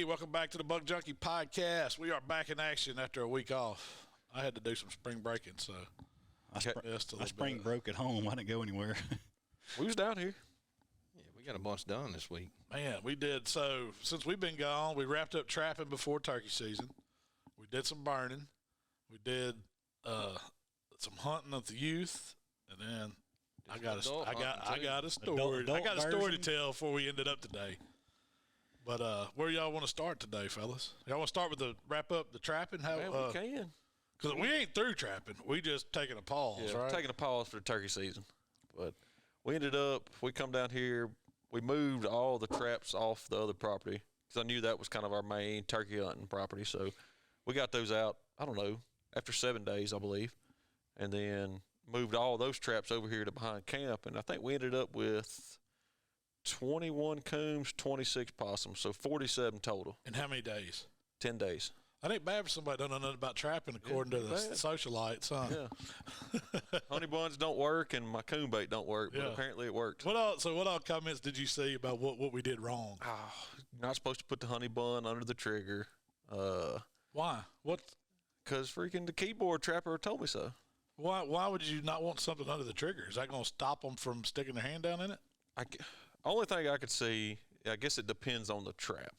welcome back to the Buck Junkie Podcast. We are back in action after a week off. I had to do some spring breaking, so I spring broke at home. I didn't go anywhere. We was down here. Yeah, we got a bunch done this week. Man, we did. So since we've been gone, we wrapped up trapping before turkey season. We did some burning. We did some hunting of the youth, and then I got a story. I got a story to tell before we ended up today. But where y'all want to start today, fellas? Y'all want to start with wrap up the trapping? Man, we can. Because we ain't through trapping. We just taking a pause, right? Taking a pause for the turkey season. But we come down here, we moved all the traps off the other property because I knew that was kind of our main turkey hunting property. So we got those out, I don't know, after 7 days, I believe, and then moved all those traps over here to behind camp. And I think we ended up with 21 coons, 26 possums, so 47 total. In how many days? 10 days. That ain't bad for somebody that don't know nothing about trapping, according to the socialites, huh? Yeah. Honey buns don't work, and my coon bait don't work, but apparently it worked. What all comments did you see about what we did wrong? Oh, you're not supposed to put the honey bun under the trigger. Why? What? Because freaking the keyboard trapper told me so. Why would you not want something under the trigger? Is that going to stop them from sticking their hand down in it? Only thing I could see, I guess it depends on the trap.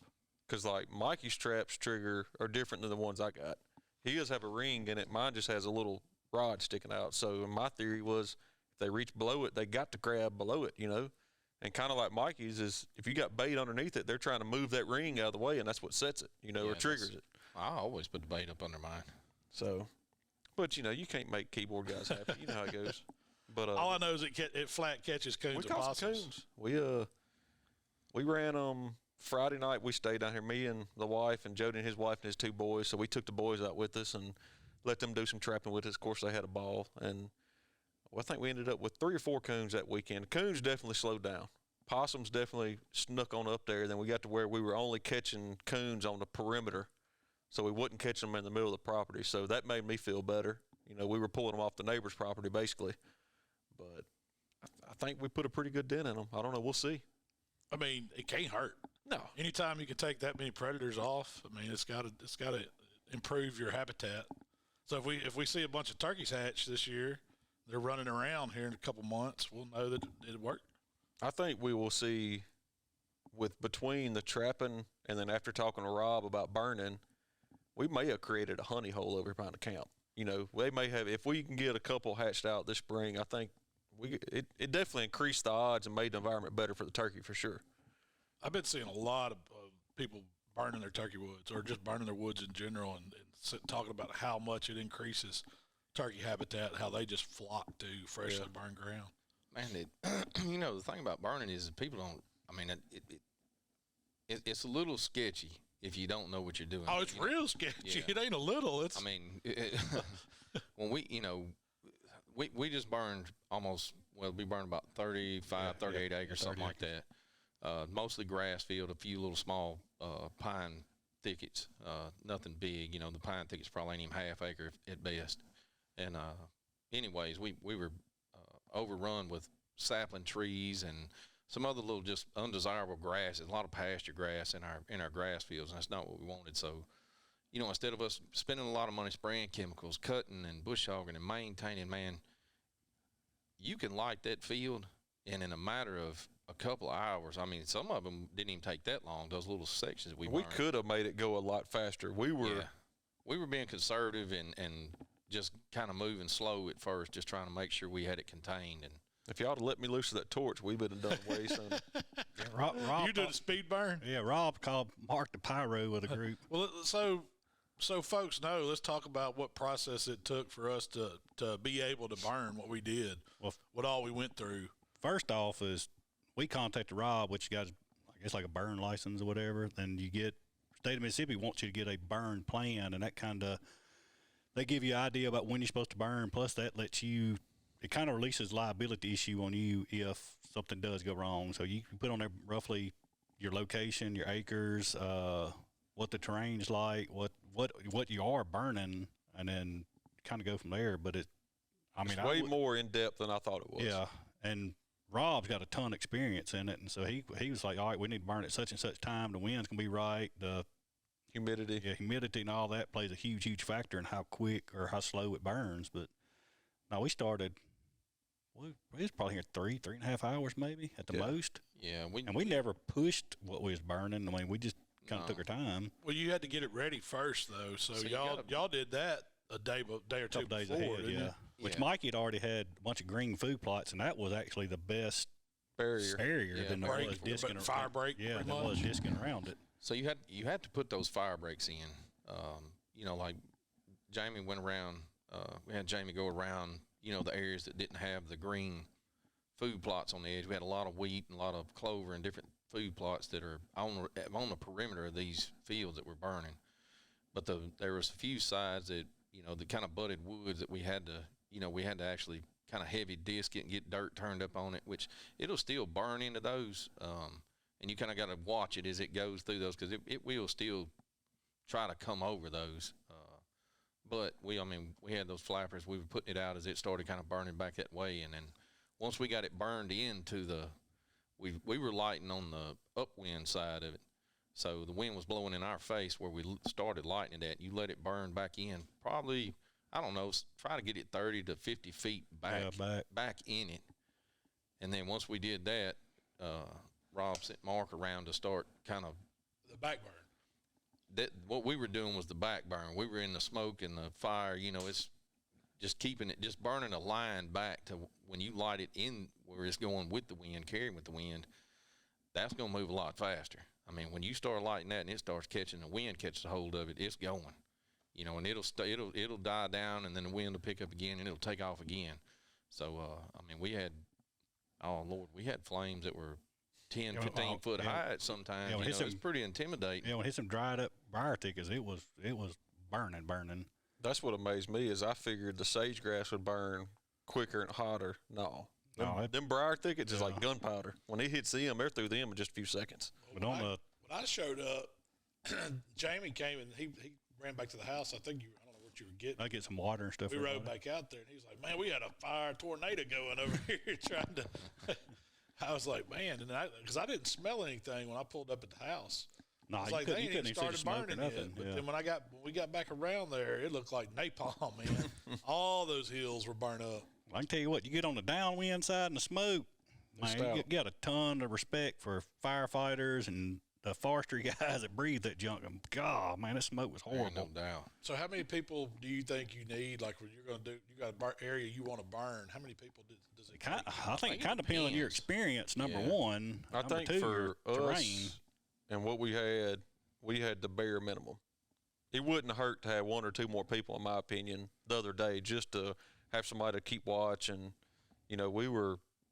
Because, like, Mikey's traps trigger are different than the ones I got. He does have a ring in it. Mine just has a little rod sticking out. So my theory was if they reach below it, they got to grab below it, you know. And kind of like Mikey's is if you got bait underneath it, they're trying to move that ring out of the way, and that's what sets it, you know, or triggers it. I always put the bait up under mine. So, but, you know, you can't make keyboard guys happy. You know how it goes. But all I know is it flat catches coons and possums. We ran them Friday night. We stayed down here, me and the wife and Jody and his wife and his two boys. So we took the boys out with us and let them do some trapping with us. Of course, they had a ball. And I think we ended up with 3 or 4 coons that weekend. Coons definitely slowed down. Possums definitely snuck on up there. Then we got to where we were only catching coons on the perimeter. So we wouldn't catch them in the middle of the property. So that made me feel better. You know, we were pulling them off the neighbor's property basically. But I think we put a pretty good dent in them. I don't know. We'll see. I mean, it can't hurt. No. Anytime you can take that many predators off, I mean, it's got to improve your habitat. So if we see a bunch of turkeys hatch this year, they're running around here in a couple months, we'll know that it worked. I think we will see between the trapping and then after talking to Rob about burning, we may have created a honey hole over behind the camp. You know, they may have, if we can get a couple hatched out this spring, I think it definitely increased the odds and made the environment better for the turkey for sure. I've been seeing a lot of people burning their turkey woods or just burning their woods in general and talking about how much it increases turkey habitat, how they just flock to freshly burned ground. Man, you know, the thing about burning is people don't, I mean, it's a little sketchy if you don't know what you're doing. Oh, it's real sketchy. Yeah. It ain't a little. It's. I mean, when we just burned we burned about 38 acres, something like that. Mostly grass field, a few little small pine thickets, nothing big. You know, the pine thickets probably ain't even half acre at best. And anyways, we were overrun with sapling trees and some other little just undesirable grasses, a lot of pasture grass in our grass fields, and that's not what we wanted. So, you know, instead of us spending a lot of money spraying chemicals, cutting and bush hogging and maintaining, man, you can light that field, and in a matter of a couple of hours, I mean, some of them didn't even take that long, those little sections we burned. Could have made it go a lot faster. We were being conservative and just kind of moving slow at first, just trying to make sure we had it contained. And if y'all had let me loose with that torch, we would have done way sooner. Rob, you did a speed burn? Yeah, Rob called Mark the Pyro with a group. Well, so folks know, let's talk about what process it took for us to be able to burn what we did, what all we went through. First off is we contacted Rob, which got, I guess, like a burn license or whatever. Then you get, state of Mississippi wants you to get a burn plan, and that kind of, they give you an idea about when you're supposed to burn, plus that lets you, it kind of releases liability issue on you if something does go wrong. So you can put on there roughly your location, your acres, what the terrain's like, what you are burning, and then kind of go from there. But it's way more in depth than I thought it was. Yeah, and Rob's got a ton of experience in it, and so he was like, all right, we need to burn at such and such time. The wind's gonna be right. The Humidity. Yeah, humidity and all that plays a huge factor in how quick or how slow it burns. But no, we started. We was probably here 3.5 hours maybe at the most. Yeah, we never pushed what we was burning. I mean, we just kind of took our time. Well, you had to get it ready first, though. So y'all did that a day or two days before, ahead, didn't yeah. you? Which Mikey had already had a bunch of green food plots, and that was actually the best barrier than there was disking fire break. Yeah, there was disking around it. So you had to put those fire breaks in. Like Jamie went around. We had Jamie go around. The areas that didn't have the green food plots on the edge. We had a lot of wheat and a lot of clover and different food plots that are on the perimeter of these fields that we're burning. But there was a few sides that the kind of budded woods that we had to actually kind of heavy disc it and get dirt turned up on it, which it'll still burn into those. And you kind of got to watch it as it goes through those, because it will still try to come over those. But we had those flappers. We were putting it out as it started kind of burning back that way. And then once we got it burned into we were lighting on the upwind side of it. So the wind was blowing in our face where we started lighting it at. You let it burn back in. Probably, I don't know, try to get it 30 to 50 feet back in it. And then once we did that, Rob sent Mark around to start kind of the back burn. What we were doing was the back burn. We were in the smoke and the fire. It's just just burning a line back to when you light it in where it's going with the wind, carrying with the wind. That's going to move a lot faster. I mean, when you start lighting that and it starts catching, the wind catches a hold of it, it's going. And it'll die down, and then the wind will pick up again, and it'll take off again. So, we had flames that were 10, 15 foot high at sometimes. It was pretty intimidating. Yeah, when it hit some dried up briar thickets, it was burning. That's what amazed me is I figured the sage grass would burn quicker and hotter. No. Them briar thickets is like gunpowder. When it hits them, they're through them in just a few seconds. When I showed up, Jamie came and he ran back to the house. I don't know what you were getting. I get some water and stuff. We rode back out there, and he was like, "Man, we had a fire tornado going over here trying to." I was like, "Man," and because I didn't smell anything when I pulled up at the house. No, I was you like, couldn't they ain't even started burning yet. But then when we got back around there, it looked like napalm, man. All those hills were burned up. I can tell you what, you get on the downwind side and the smoke, man, you got a ton of respect for firefighters and the forestry guys that breathe that junk. God, man, that smoke was horrible. No doubt. So how many people do you think you need? Like when you're going to you got an area you want to burn, how many people does it take? I think it kind of depends on your experience, number one. I think two, for us terrain. And what we had the bare minimum. It wouldn't hurt to have one or two more people, in my opinion, the other day, just to have somebody to keep watch. And,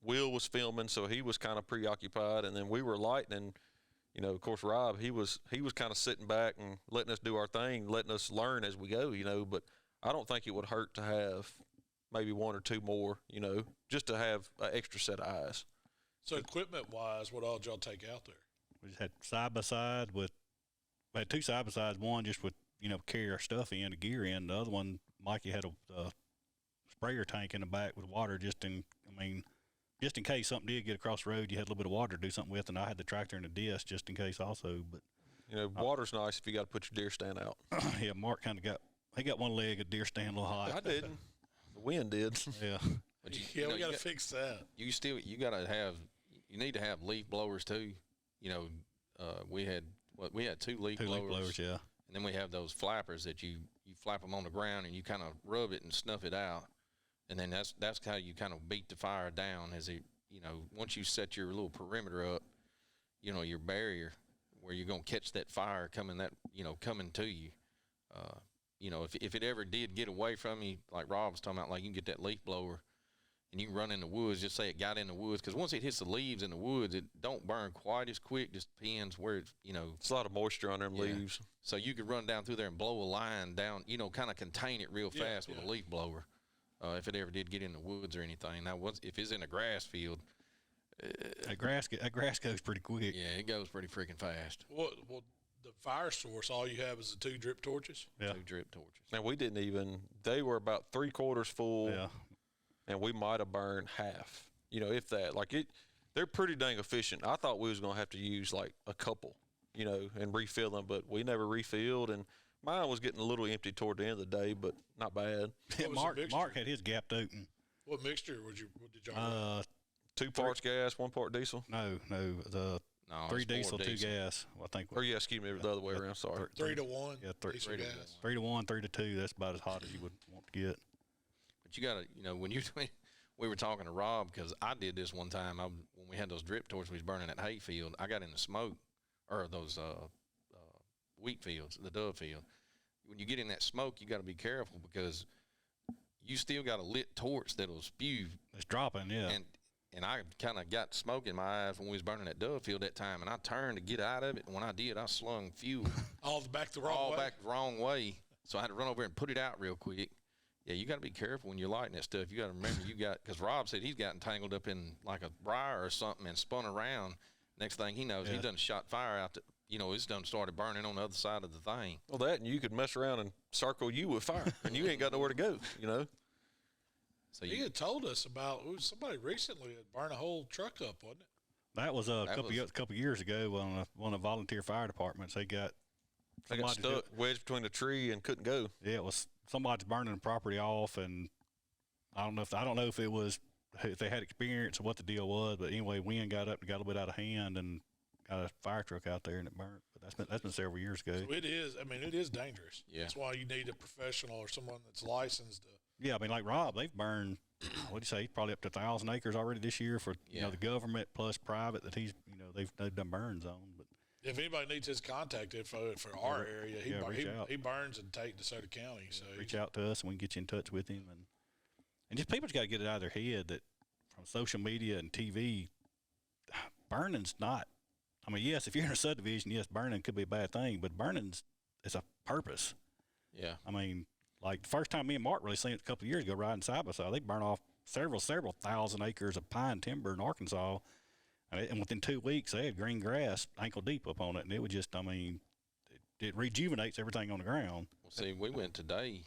Will was filming, so he was kind of preoccupied, and then we were lighting. And, of course, Rob, he was kind of sitting back and letting us do our thing, letting us learn as we go, But I don't think it would hurt to have maybe one or two more, just to have an extra set of eyes. So equipment-wise, what all did y'all take out there? We just had side-by-side we had two side-by-sides, one just with, carry our stuff in, the gear in. The other one, Mikey had a sprayer tank in the back with water just in case something did get across the road, you had a little bit of water to do something with, and I had the tractor and the disc just in case also. But water's nice if you got to put your deer stand out. Yeah, Mark kind of got one leg of deer stand a little high. I didn't. The wind did. Yeah. But we got to fix that. You need to have leaf blowers too. We had two leaf blowers. Yeah. And then we have those flappers that you flap them on the ground and you kind of rub it and snuff it out. And then that's how you kind of beat the fire down once you set your little perimeter up, your barrier where you're going to catch that fire coming to you. If it ever did get away from you, like Rob was talking about, like you can get that leaf blower and you can run in the woods, just say it got in the woods. Because once it hits the leaves in the woods, it don't burn quite as quick, just depends where it's, It's a lot of moisture on them leaves. So you could run down through there and blow a line down, kind of contain it real fast with a leaf blower. If it ever did get in the woods or anything. Now, if it's in a grass field, that grass goes pretty quick. Yeah, it goes pretty freaking fast. Well, the fire source, all you have is the 2 drip torches? Yeah. 2 drip torches. And we didn't even, they were about 3/4 full. Yeah. And we might have burned half, if that. They're pretty dang efficient. I thought we was going to have to use like a couple, and refill them. But we never refilled, and mine was getting a little empty toward the end of the day, but not bad. Mark had his gapped open. What mixture what did y'all run? 2 parts gas, 1 part diesel. No, the 3 diesel, 2 gas. Well, I think. Or excuse me, the other way around. Sorry. 3 to 1. Yeah, 3 to 1. 3 to 1, 3 to 2. That's about as hot as you would want to get. But you got to, when we were talking to Rob, because I did this one time. When we had those drip torches, we was burning that hay field. I got in the smoke, or those wheat fields, the dove field. When you get in that smoke, you got to be careful because you still got a lit torch that'll spew. It's dropping, yeah. And I kind of got smoke in my eyes when we was burning that dove field that time, and I turned to get out of it. And when I did, I slung fuel all back the wrong way. So I had to run over and put it out real quick. Yeah, you got to be careful when you're lighting that stuff. You got to remember because Rob said he's gotten tangled up in like a briar or something and spun around. Next thing he knows, he done shot fire out. It's done started burning on the other side of the thing. Well, that and you could mess around and circle you with fire, and you ain't got nowhere to go. So he had told us about somebody recently had burned a whole truck up, wasn't it? That was a couple years ago on one of the volunteer fire departments. They got stuck wedged between a tree and couldn't go. Yeah, it was somebody's burning the property off, and I don't know if if they had experience or what the deal was, but anyway, wind got up and got a little bit out of hand and got a fire truck out there and it burnt. But that's been several years ago. So it is. I mean, it is dangerous. Yeah. That's why you need a professional or someone that's licensed to. Yeah, I mean, like Rob, they've burned, what do you say, probably up to 1,000 acres already this year for the government plus private that he's they've done burns on. But if anybody needs his contact info for our area, he burns in DeSoto County. So reach out to us and we can get you in touch with him. And just people's got to get it out of their head that from social media and TV, burning's not. I mean, yes, if you're in a subdivision, yes, burning could be a bad thing, but burning's it's a purpose. Yeah. I mean, like the first time me and Mark really seen it a couple of years ago, riding side by side, they burn off several thousand acres of pine timber in Arkansas, and within 2 weeks they had green grass ankle deep up on it, and it was just, I mean, it rejuvenates everything on the ground. Well, see, we went today.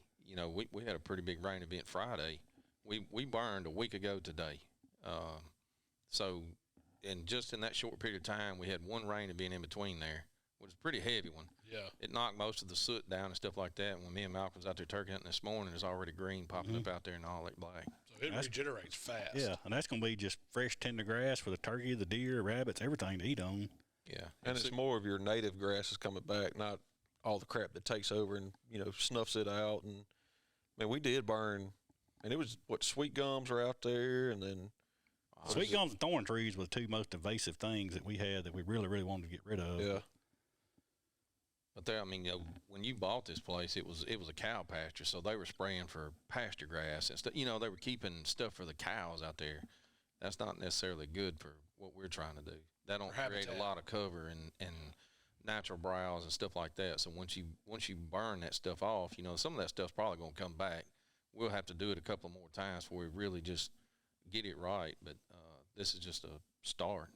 We had a pretty big rain event Friday. We burned a week ago today, so. And just in that short period of time, we had one rain event in between there, which was a pretty heavy one. Yeah. It knocked most of the soot down and stuff like that. When me and Malcom was out there turkey hunting this morning, there's already green popping up out there and all that black. So it regenerates fast. Yeah, and that's going to be just fresh, tender grass for the turkey, the deer, rabbits, everything to eat on. Yeah. And it's more of your native grasses coming back, not all the crap that takes over and, snuffs it out. And, man, we did burn, and it was, sweet gums were out there, and then – sweet gums and thorn trees were the two most invasive things that we had that we really, really wanted to get rid of. Yeah. But when you bought this place, it was a cow pasture, so they were spraying for pasture grass and stuff. They were keeping stuff for the cows out there. That's not necessarily good for what we're trying to do. That don't create a lot of cover and natural browse and stuff like that. So once you burn that stuff off, some of that stuff's probably going to come back. We'll have to do it a couple more times before we really just get it right, but this is just a start.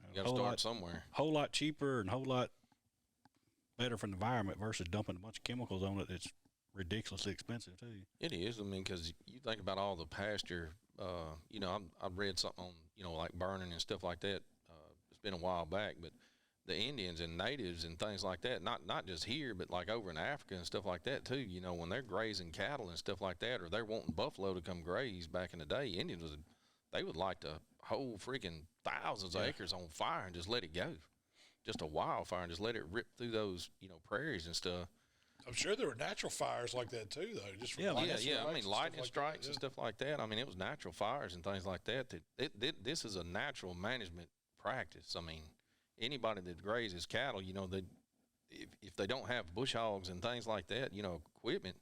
You got to start somewhere. Whole lot cheaper and whole lot better for the environment versus dumping a bunch of chemicals on it. It's ridiculously expensive too. It is. I mean, because you think about all the pasture. I've read something on like burning and stuff like that. It's been a while back, but the Indians and natives and things like that, not just here, but like over in Africa and stuff like that too. When they're grazing cattle and stuff like that, or they're wanting buffalo to come graze back in the day, Indians they would like to hold freaking thousands of acres on fire and just let it go, just a wildfire, and just let it rip through those prairies and stuff. I'm sure there were natural fires like that too, though. Just I mean, lightning strikes and stuff like that. I mean, it was natural fires and things like that. This is a natural management practice. I mean, anybody that grazes cattle, if they don't have bush hogs and things like that, equipment,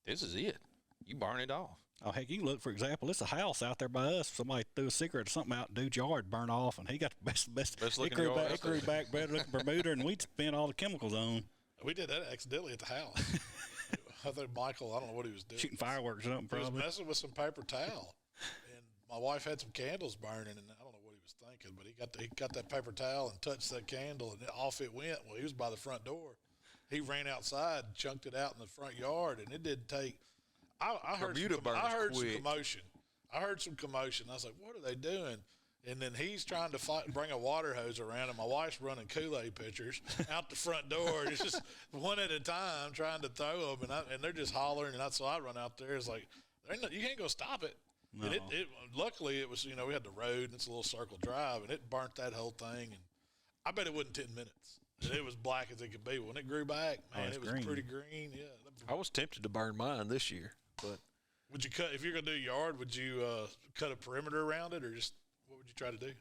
this is it. You burn it off. Oh, heck, you can look, for example, it's a house out there by us. Somebody threw a cigarette or something out in dude's yard, burn off, and he got the best looking yard. It grew back better looking Bermuda, and we'd spent all the chemicals on. We did that accidentally at the house. I think Michael, I don't know what he was doing. Shooting fireworks or something, probably. He was messing with some paper towel. And my wife had some candles burning, and I don't know what he was thinking, but he got that paper towel and touched that candle, and off it went. Well, he was by the front door. He ran outside, chunked it out in the front yard, and it didn't take – I heard some commotion. I heard some commotion. I was like, what are they doing? And then he's trying to bring a water hose around, and my wife's running Kool-Aid pitchers out the front door. It's just one at a time trying to throw them, and they're just hollering. And so I run out there. It's like, you can't go stop it. No. And luckily, it was, we had the road, and it's a little circle drive, and it burnt that whole thing. And I bet it wasn't 10 minutes. And it was black as it could be. When it grew back, man, it was green. pretty green. Yeah. I was tempted to burn mine this year, but Would you cut, if you're going to do yard, would you cut a perimeter around it, or just what would you try to do?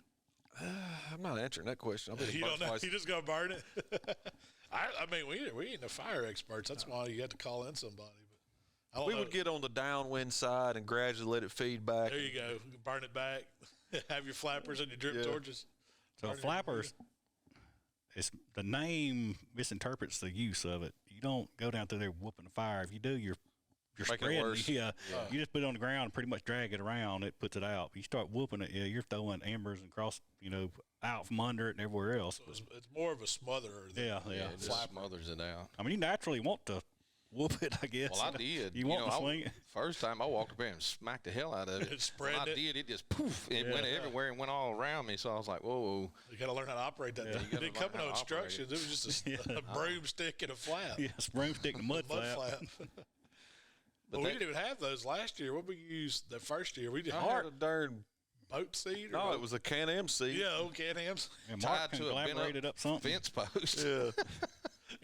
I'm not answering that question. You don't know. You just gonna burn it. I mean, we ain't no fire experts. That's why you have to call in somebody. But I don't we know. would get on the downwind side and gradually let it feed back. There you go. Burn it back. Have your flappers and your drip torches. So flappers, it's the name misinterprets the use of it. You don't go down through there whooping the fire. If you do, you're Make it spreading. worse. Yeah, you just put it on the ground and pretty much drag it around. It puts it out. You start whooping it, you're throwing embers and out from under it and everywhere else. So it's more of a smotherer. Than Yeah. It just smothers it out. I mean, you naturally want to whoop it, I guess. Well, I did. You want to swing it? First time I walked up there and smacked the hell out of it. It spread when I it. did, it just poof. It went everywhere and went all around me. So I was like, whoa. You got to learn how to operate that thing. It didn't come with no instructions. It was just a broomstick and a flap. Yeah, broomstick and mud flap. Well, we didn't even have those last year. What we used the first year? We did I had a darn boat seed. Or no, it was a Can-Am seed. Yeah, old Can-Ams. And Tied Mark to a bent collaborated up something. fence post. Yeah.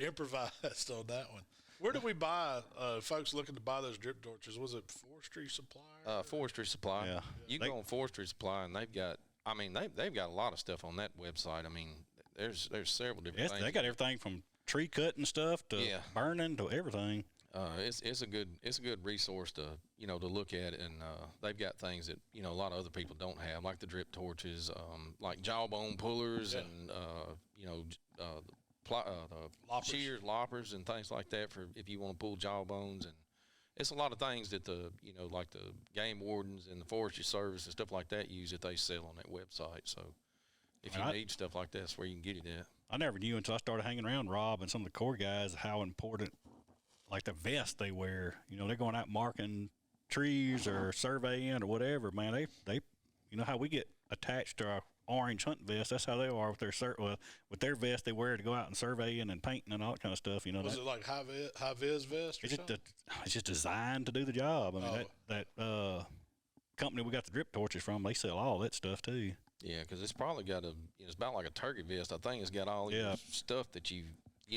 Improvised on that one. Where did we buy, folks looking to buy those drip torches? Was it Forestry Supply? Forestry Supply. Yeah. You go on Forestry Supply, and they've got a lot of stuff on that website. I mean, there's several different things. They got everything from tree cutting stuff to burning to everything. It's a good resource to to look at, and they've got things that a lot of other people don't have, like the drip torches, like jawbone pullers, and the shears, loppers, and things like that for if you want to pull jawbones. And it's a lot of things that the like the game wardens and the forestry service and stuff like that use that they sell on that website. So if you need stuff like that, that's where you can get it at. I never knew until I started hanging around Rob and some of the core guys how important, like the vest they wear. They're going out marking trees or surveying or whatever. Man, they how we get attached to our orange hunting vest. That's how they are with their vest they wear to go out and surveying and painting and all that kind of stuff. Was it like high vis vest? It's just designed to do the job. I mean, that company we got the drip torches from, they sell all that stuff too. Yeah, because it's probably got it's about like a turkey vest. I think it's got all your stuff that you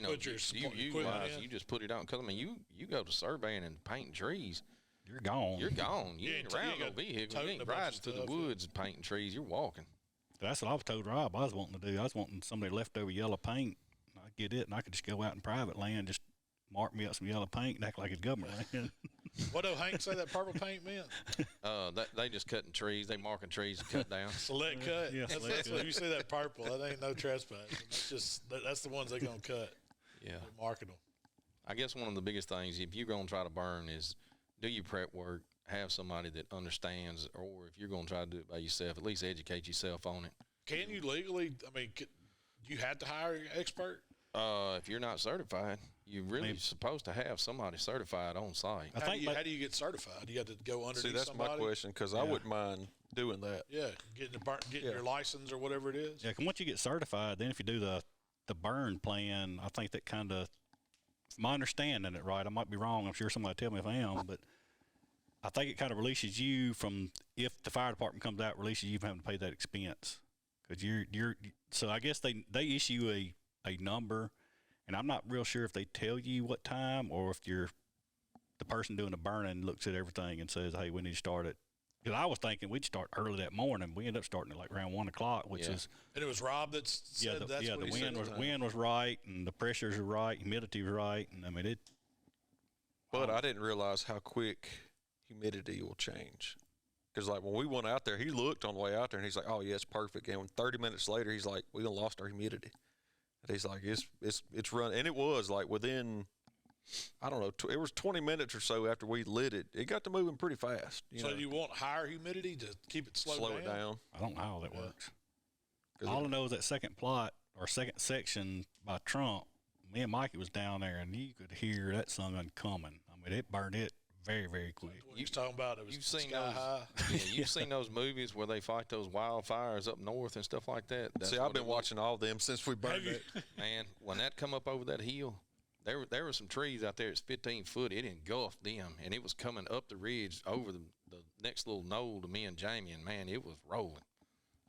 Put your utilize. You just put it on. Because I mean, you go to surveying and painting trees. You're gone. You ain't around no vehicle. You ain't riding through the woods and painting trees. You're walking. That's what I was told Rob I was wanting to do. I was wanting somebody leftover yellow paint. I'd get it, and I could just go out in private land, just mark me up some yellow paint and act like it's government land. What do Hank say that purple paint meant? They just cutting trees. They marking trees to cut down. Select cut. Yeah, that's what you say that purple. That ain't no trespassing. That's the ones they're gonna cut. Yeah, they're marking them. I guess one of the biggest things if you're gonna try to burn is do your prep work. Have somebody that understands, or if you're gonna try to do it by yourself, at least educate yourself on it. Can you legally? I mean, you had to hire an expert. If you're not certified, you're really supposed to have somebody certified on site. How do you get certified? You have to go underneath See, that's somebody? my question, because I wouldn't mind doing that. Yeah, getting your license or whatever it is. Yeah, once you get certified, then if you do the burn plan, I think that kind of, from my understanding it right, I might be wrong. I'm sure somebody will tell me if I am, but I think it kind of releases you from, if the fire department comes out, releases you from having to pay that expense. Because so I guess they issue a number, and I'm not real sure if they tell you what time or if the person doing the burning looks at everything and says, hey, we need to start it. Because I was thinking we'd start early that morning. We ended up starting at like around 1 o'clock, which is. And it was Rob that said that's what he said. The wind was right, and the pressures were right, humidity was right, and I mean it. But I didn't realize how quick humidity will change. Because like when we went out there, he looked on the way out there and he's like, "Oh yeah, it's perfect." And 30 minutes later, he's like, "We done lost our humidity." And he's like, "It's run," and it was like within, I don't know, it was 20 minutes or so after we lit it. It got to moving pretty fast. So you want higher humidity to keep it slow it down? I don't know how that works. All I know is that second plot or second section by Trump. Me and Mikey was down there, and you could hear that sun coming. I mean, it burned it very, very quick. What you talking about? It was You've seen sky those, high. yeah, you've seen those movies where they fight those wildfires up north and stuff like that. That's See, what I've been it was. watching all of them since we burned Have you? it. Man, when that come up over that hill, there were some trees out there. It's 15 foot. It engulfed them, and it was coming up the ridge over the next little knoll to me and Jamie, and man, it was rolling.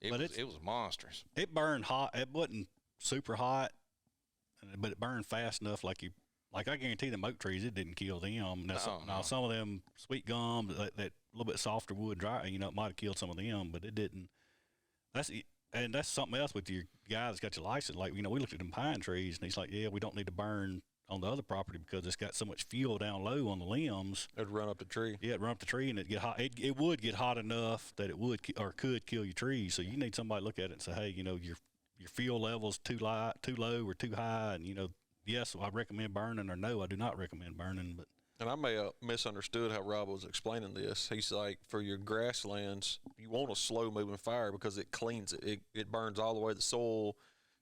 It was monstrous. It burned hot. It wasn't super hot, but it burned fast enough. Like I guarantee them oak trees, it didn't kill them. Now, some of them sweet gum, that little bit softer wood, dry, it might have killed some of them, but it didn't. That's something else with your guy that's got your license. Like, we looked at them pine trees, and he's like, yeah, we don't need to burn on the other property because it's got so much fuel down low on the limbs. It'd run up the tree. Yeah, it'd run up the tree, and it'd get hot. It would get hot enough that it would or could kill your trees. So you need somebody to look at it and say, hey, your fuel level's too low or too high, and yes, I recommend burning, or no, I do not recommend burning. But And I may have misunderstood how Rob was explaining this. He's like, for your grasslands, you want a slow-moving fire because it cleans it. It burns all the way to the soil.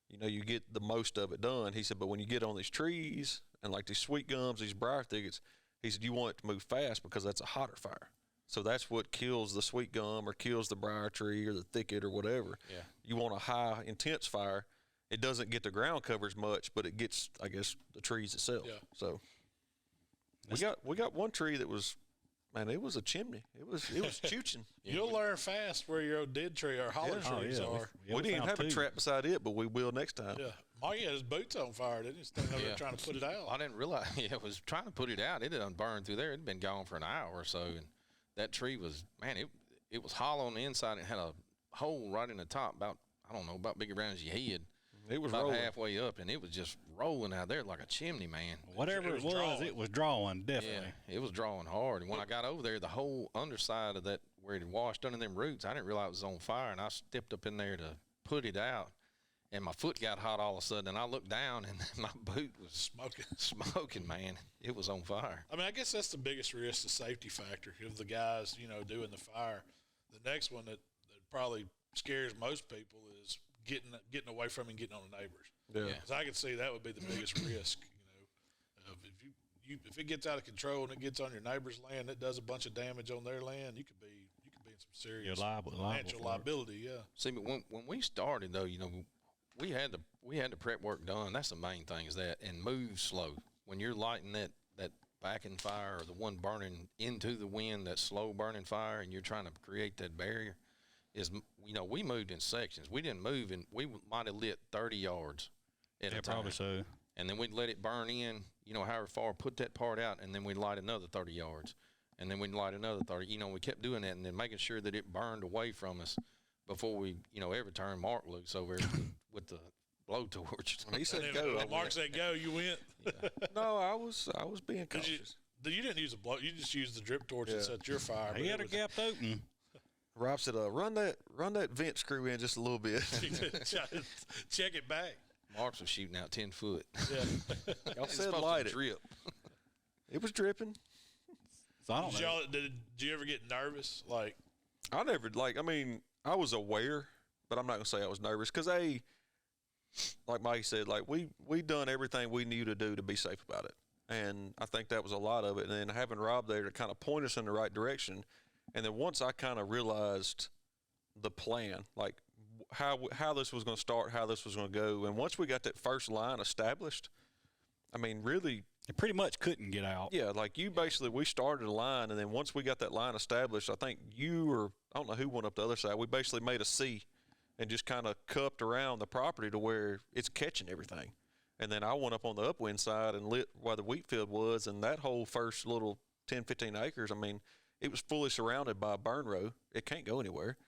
You get the most of it done. He said, but when you get on these trees and like these sweet gums, these briar thickets, he said, you want it to move fast because that's a hotter fire. So that's what kills the sweet gum or kills the briar tree or the thicket or whatever. Yeah. You want a high, intense fire. It doesn't get the ground cover as much, but it gets, I guess, the trees itself. Yeah. So we got one tree that was, man, it was a chimney. It was chooching. You'll learn fast where your old dead tree or hollow trees are. We didn't even have a trap beside it, but we will next time. Yeah. Mikey had his boots on fire, didn't he? Standing over there trying to put it out. I didn't realize. Yeah, it was trying to put it out. It had burned through there. It had been gone for an hour or so, and that tree was, man, it was hollow on the inside. It had a hole right in the top, about big around as your head. It was about rolling. halfway up, and it was just rolling out there like a chimney, man. whatever it was drawing, definitely. Yeah, it was drawing hard. And when I got over there, the whole underside of that, where it had washed under them roots, I didn't realize it was on fire, and I stepped up in there to put it out, and my foot got hot all of a sudden, and I looked down, and my boot was smoking, man. It was on fire. I mean, I guess that's the biggest risk, the safety factor of the guys, doing the fire. The next one that probably scares most people is getting away from and getting on the neighbors. Yeah. Because I could see that would be the biggest risk. If it gets out of control and it gets on your neighbor's land, it does a bunch of damage on their land. You could be in some serious financial liability. Yeah. See, but when we started though, we had the prep work done. That's the main thing is that, and move slow. When you're lighting that backing fire or the one burning into the wind, that slow burning fire, and you're trying to create that barrier, we moved in sections. We didn't move in. We might have lit 30 yards at a time. Probably so. And then we'd let it burn in, however far, put that part out, and then we'd light another 30 yards. And then we'd light another 30. We kept doing that and then making sure that it burned away from us before we, ever turned Mark loose over with the blowtorch. When he said And go, when Mark said go, you went. no, I was being cautious. You didn't use a blow. You just used the drip torch and set your fire. He had her gapped open. Rob said, run that vent screw in just a little bit. Check it back. Marks was shooting out 10 foot. Yeah. Y'all said light it. Drip. It was dripping. So I don't know. Did you ever get nervous? Like, I never, I was aware, but I'm not going to say I was nervous because, like Mikey said, we done everything we knew to do to be safe about it. And I think that was a lot of it. And then having Rob there to kind of point us in the right direction. And then once I kind of realized the plan, like how this was going to start, how this was going to go, and once we got that first line established, I mean, really, It pretty much couldn't get out. yeah, we started a line, and then once we got that line established, I think I don't know who went up the other side. We basically made a C and just kind of cupped around the property to where it's catching everything. And then I went up on the upwind side and lit where the wheat field was, and that whole first little 10, 15 acres, I mean, it was fully surrounded by a burn row. It can't go anywhere.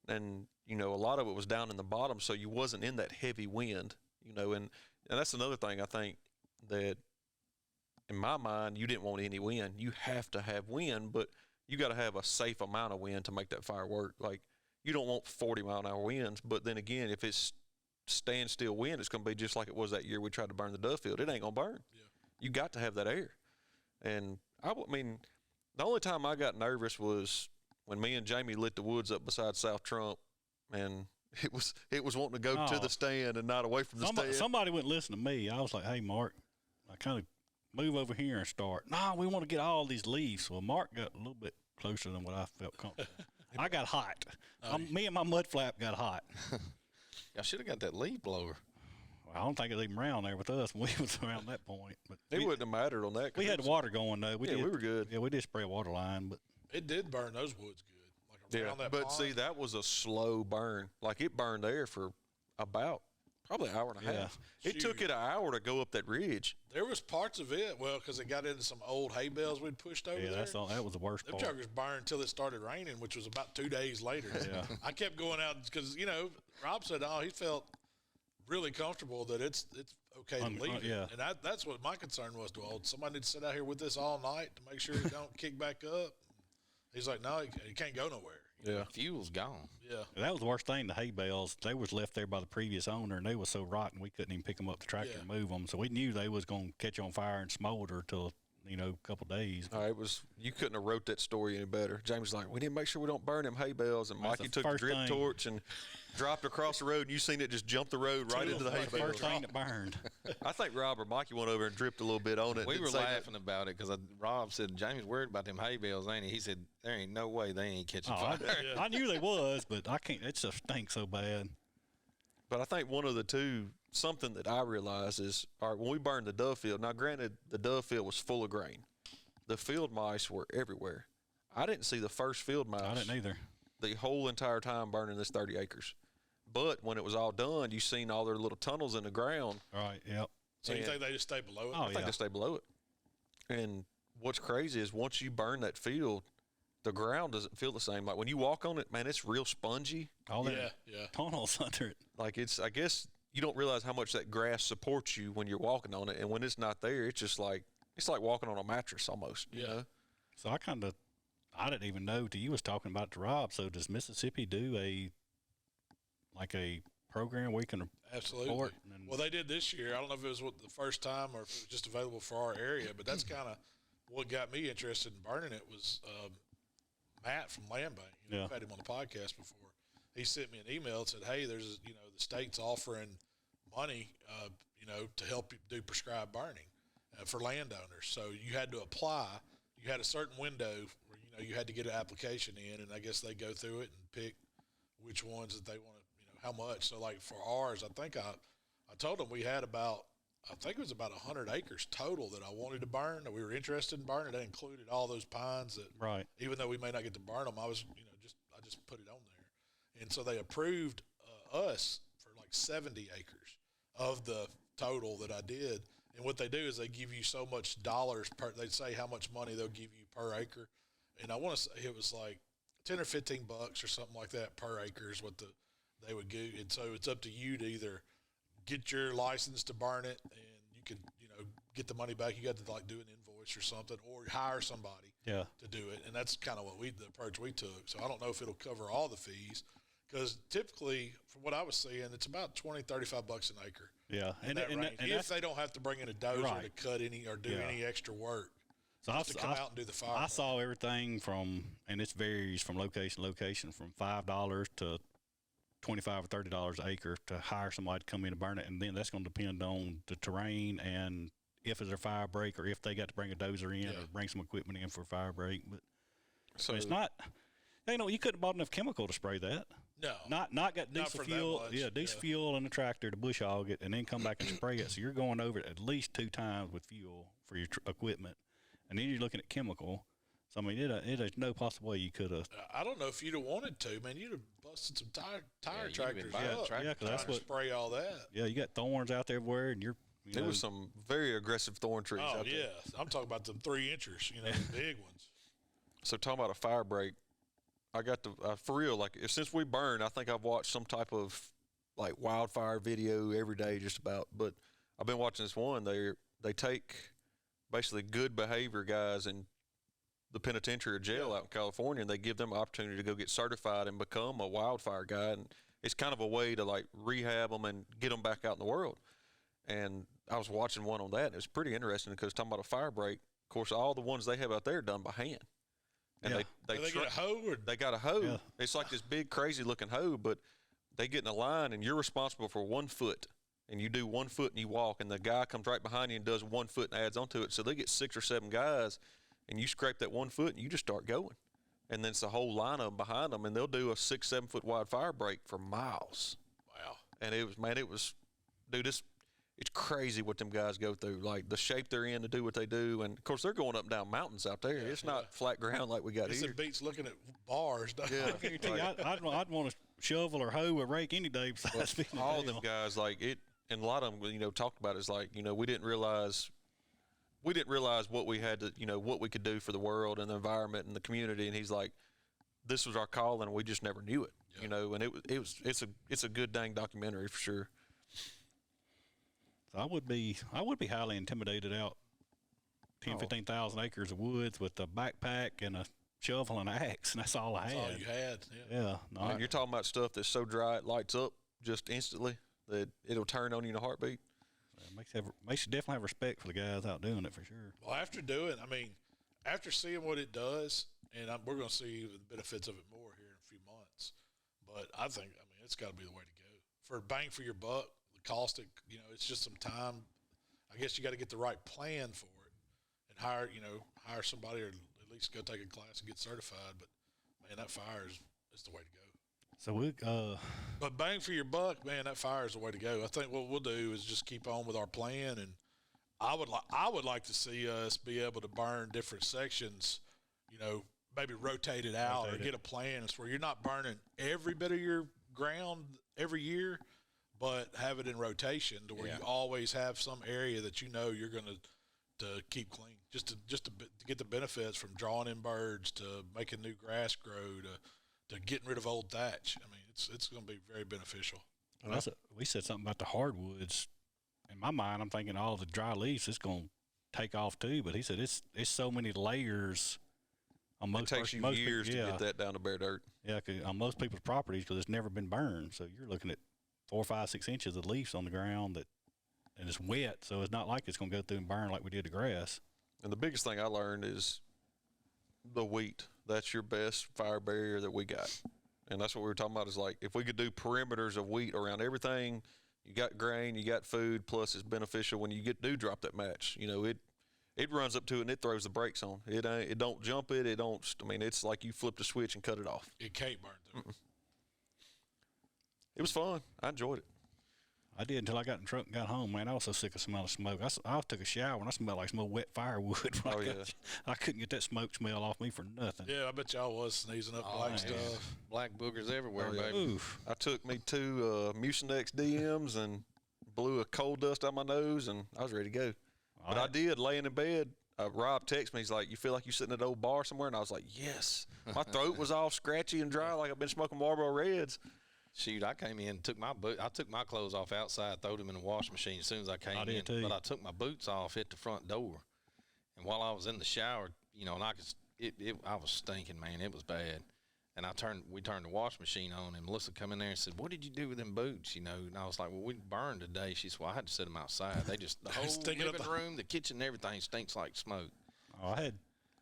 And, a lot of it was down in the bottom, so you wasn't in that heavy wind, and that's another thing I think that in my mind, you didn't want any wind. You have to have wind, but you got to have a safe amount of wind to make that fire work. Like, you don't want 40-mile-an-hour winds, but then again, if it's standstill wind, it's going to be just like it was that year we tried to burn the Dove field. It ain't going to burn. Yeah. You got to have that air. And, I mean, the only time I got nervous was when me and Jamie lit the woods up beside South Trump, and it was wanting to go to the stand and not away from the stand. Somebody wouldn't listen to me. I was like, hey, Mark, I kind of move over here and start. No, we want to get all these leaves. Well, Mark got a little bit closer than what I felt comfortable. I got hot. Me and my mud flap got hot. I should have got that leaf blower. Well, I don't think it was even around there with us when we was around that point. But It wouldn't have mattered on that. 'cause we it had was- water going though. We we were good. Yeah, we did spray a water line, but It did burn those woods good. Like around that but pond. see, that was a slow burn. Like it burned there for about probably an hour and a Yeah. half. It took it an hour to go up that ridge. There was parts of it, well, because it got into some old hay bales we'd pushed over yeah, there. that was the worst Them part. chuckers burned until it started raining, which was about 2 days later. Yeah. I kept going out because, Rob said, he felt really comfortable that it's okay to leave it. yeah. And that's what my concern was. Somebody need to sit out here with this all night to make sure it don't kick back up. He's like, no, it can't go nowhere. Yeah. Fuel's gone. Yeah. That was the worst thing. The hay bales, they was left there by the previous owner, and they was so rotten we couldn't even pick them up the tractor and move them. So we knew they was going to catch on fire and smolder till a couple days. It was you couldn't have wrote that story any better. James was like, we need to make sure we don't burn them hay bales, and That's Mikey the took the first drip thing. torch and dropped across the road, and you seen it just jump the road right into the hay bales. First thing that burned. I think Rob or Mikey went over and dripped a little bit on it. We Didn't were say that. laughing about it because Rob said, James worried about them hay bales, ain't he? He said, there ain't no way they ain't catching Oh, fire. I knew they was, but I can't. It just stinks so bad. But I think one of the two, something that I realized is, all right, when we burned the dove field, now granted, the dove field was full of grain. The field mice were everywhere. I didn't see the first field mice I didn't either. the whole entire time burning this 30 acres. But when it was all done, you seen all their little tunnels in the ground. All right, yep. So you And- think they just stay below it? Oh, I think yeah. they stay below it. And what's crazy is once you burn that field, the ground doesn't feel the same. Like when you walk on it, man, it's real spongy. All that Yeah. tunnels under it. Like I guess you don't realize how much that grass supports you when you're walking on it. And when it's not there, it's just like, it's like walking on a mattress almost, you Yeah. know? So I didn't even know till you was talking about it to Rob. So does Mississippi do a program where you can Absolutely. report? And Well, they did this year. I don't know if it was the first time or if it was just available for our area, but that's kind of what got me interested in burning it was Matt from Land Bank. Yeah. I've had him on the podcast before. He sent me an email and said, hey, there's, the state's offering money, to help you do prescribed burning for landowners. So you had to apply. You had a certain window where, you had to get an application in, and I guess they go through it and pick which ones that they want to, how much. So, like, for ours, I think I told them we had I think it was about 100 acres total that I wanted to burn, that we were interested in burning. That included all those pines that, right. even though we may not get to burn them, I was, I just put it on there. And so they approved us for like 70 acres of the total that I did. And what they do is they give you so much dollars per, they say how much money they'll give you per acre. And I want to say it was like 10 or 15 bucks or something like that per acre is what they would do. And so it's up to you to either get your license to burn it and you can, get the money back. You got to like do an invoice or something, or hire somebody Yeah. to do it. And that's kind of the approach we took. So I don't know if it'll cover all the fees, because typically from what I was seeing, it's about 20, 35 bucks an acre. Yeah. And if that's, they don't have to bring in a dozer Right. to cut any or do Yeah. any extra work, so just to come out and do the fire. I saw everything from, and it varies from location to location, from $5 to $25 or $30 an acre to hire somebody to come in and burn it, and then that's going to depend on the terrain and if it's a fire break, or if they got to bring a dozer in or bring some equipment in for a fire break. But So it's not. You couldn't have bought enough chemical to spray that. No. Not got Not diesel for that fuel. much, Yeah, diesel fuel in the tractor to bush hog it, and then come back and spray it. So you're going over it at least 2 times with fuel for your equipment, and then you're looking at chemical. So I mean, it is no possible way you could have. I don't know if you'd have wanted to, man. You'd have busted some tire you'd have been tractors buying up. tractors. Yeah, 'cause that's trying to what. spray all that. Yeah, you got thorns out there everywhere, and there was some very aggressive thorn trees Oh, out yeah. there. I'm talking about them 3-inchers, the big ones. So talking about a fire break, I got to for real. Like since we burned, I think I've watched some type of like wildfire video every day, just about. But I've been watching this one. They take basically good behavior guys in the penitentiary or jail out in California, and they give them an opportunity to go get certified and become a wildfire guy. And it's kind of a way to like rehab them and get them back out in the world. And I was watching one on that, and it was pretty interesting because talking about a fire break, of course, all the ones they have out there are done by hand. And Yeah. Do they get a hoe or they got a hoe. Yeah. It's like this big, crazy looking hoe, but they get in a line, and you're responsible for 1 foot. and you do 1 foot and you walk, and the guy comes right behind you and does 1 foot and adds onto it. So they get 6 or 7 guys, and you scrape that 1 foot and you just start going. And then it's a whole line of them behind them, and they'll do a 6, 7 foot wide fire break for miles. Wow. And dude, it's crazy what them guys go through. Like the shape they're in to do what they do. And of course they're going up and down mountains out there. It's not flat ground like we got It's here. It beats looking at bars. Yeah. I guarantee you, I'd want to shovel or hoe or rake any day besides being All them guys, like it, and a lot of them, talked about it, is like, we didn't realize what we had to, what we could do for the world and the environment and the community. And he's like, this was our calling, and we just never knew it, and it's a good dang documentary for sure. So I would be highly intimidated out 15,000 acres of woods with a backpack and a shovel and an axe, and that's all I had. That's all you had. Yeah. No, And you're talking about stuff that's so dry it lights up just instantly that it'll turn on you in a heartbeat. It makes you definitely have respect for the guys out doing it for sure. Well, after seeing what it does, and we're going to see the benefits of it more here in a few months. But I think, it's got to be the way to go. For bang for your buck, the cost, it's just some time. I guess you got to get the right plan for it and hire somebody, or at least go take a class and get certified. But, man, that fire is the way to go. So But bang for your buck, man, that fire is the way to go. I think what we'll do is just keep on with our plan, and I would like to see us be able to burn different sections, maybe rotate it out or get a plan. It's where you're not burning every bit of your ground every year, but have it in rotation to where you always have some area that you're going to keep clean, just to get the benefits from drawing in birds to making new grass grow to getting rid of old thatch. It's going to be very beneficial. Well, we said something about the hardwoods. In my mind, I'm thinking all the dry leaves, it's going to take off too. But he said it's so many layers on most. It takes you years to get that down to bare dirt. Yeah, on most people's properties, because it's never been burned. So you're looking at 4, 5, 6 inches of leaves on the ground and it's wet. So it's not like it's going to go through and burn like we did the grass. And the biggest thing I learned is the wheat. That's your best fire barrier that we got. And that's what we were talking about, is like, if we could do perimeters of wheat around everything, you got grain, you got food, plus it's beneficial when you do drop that match. It runs up to it and it throws the brakes on. It don't jump it. It don't, it's like you flipped a switch and cut it off. It can't burn through. It was fun. I enjoyed it. I did until I got in the truck and got home, man. I was so sick of smelling smoke. I took a shower and I smelled like some old wet firewood. Oh, yeah. I couldn't get that smoke smell off me for nothing. Yeah, I bet y'all was sneezing up black stuff. Black boogers everywhere, yeah. baby. Oof. I took me 2 Mucinex DMs and blew a coal dust out my nose, and I was ready to go. But I did, laying in bed. Rob texted me. He's like, "You feel like you're sitting at an old bar somewhere?" And I was like, "Yes." My throat was all scratchy and dry, like I've been smoking Marlboro Reds. Shoot, I came in, I took my clothes off outside, throwed them in the washing machine as soon as I came in. Too. But I took my boots off at the front door, and while I was in the shower, and I was stinking, man. It was bad. And we turned the washing machine on, and Melissa come in there and said, "What did you do with them boots?" And I was like, "Well, we burned today." She said, "Well, I had to set them outside. They just the whole living room, the kitchen, everything stinks like smoke." Oh, I had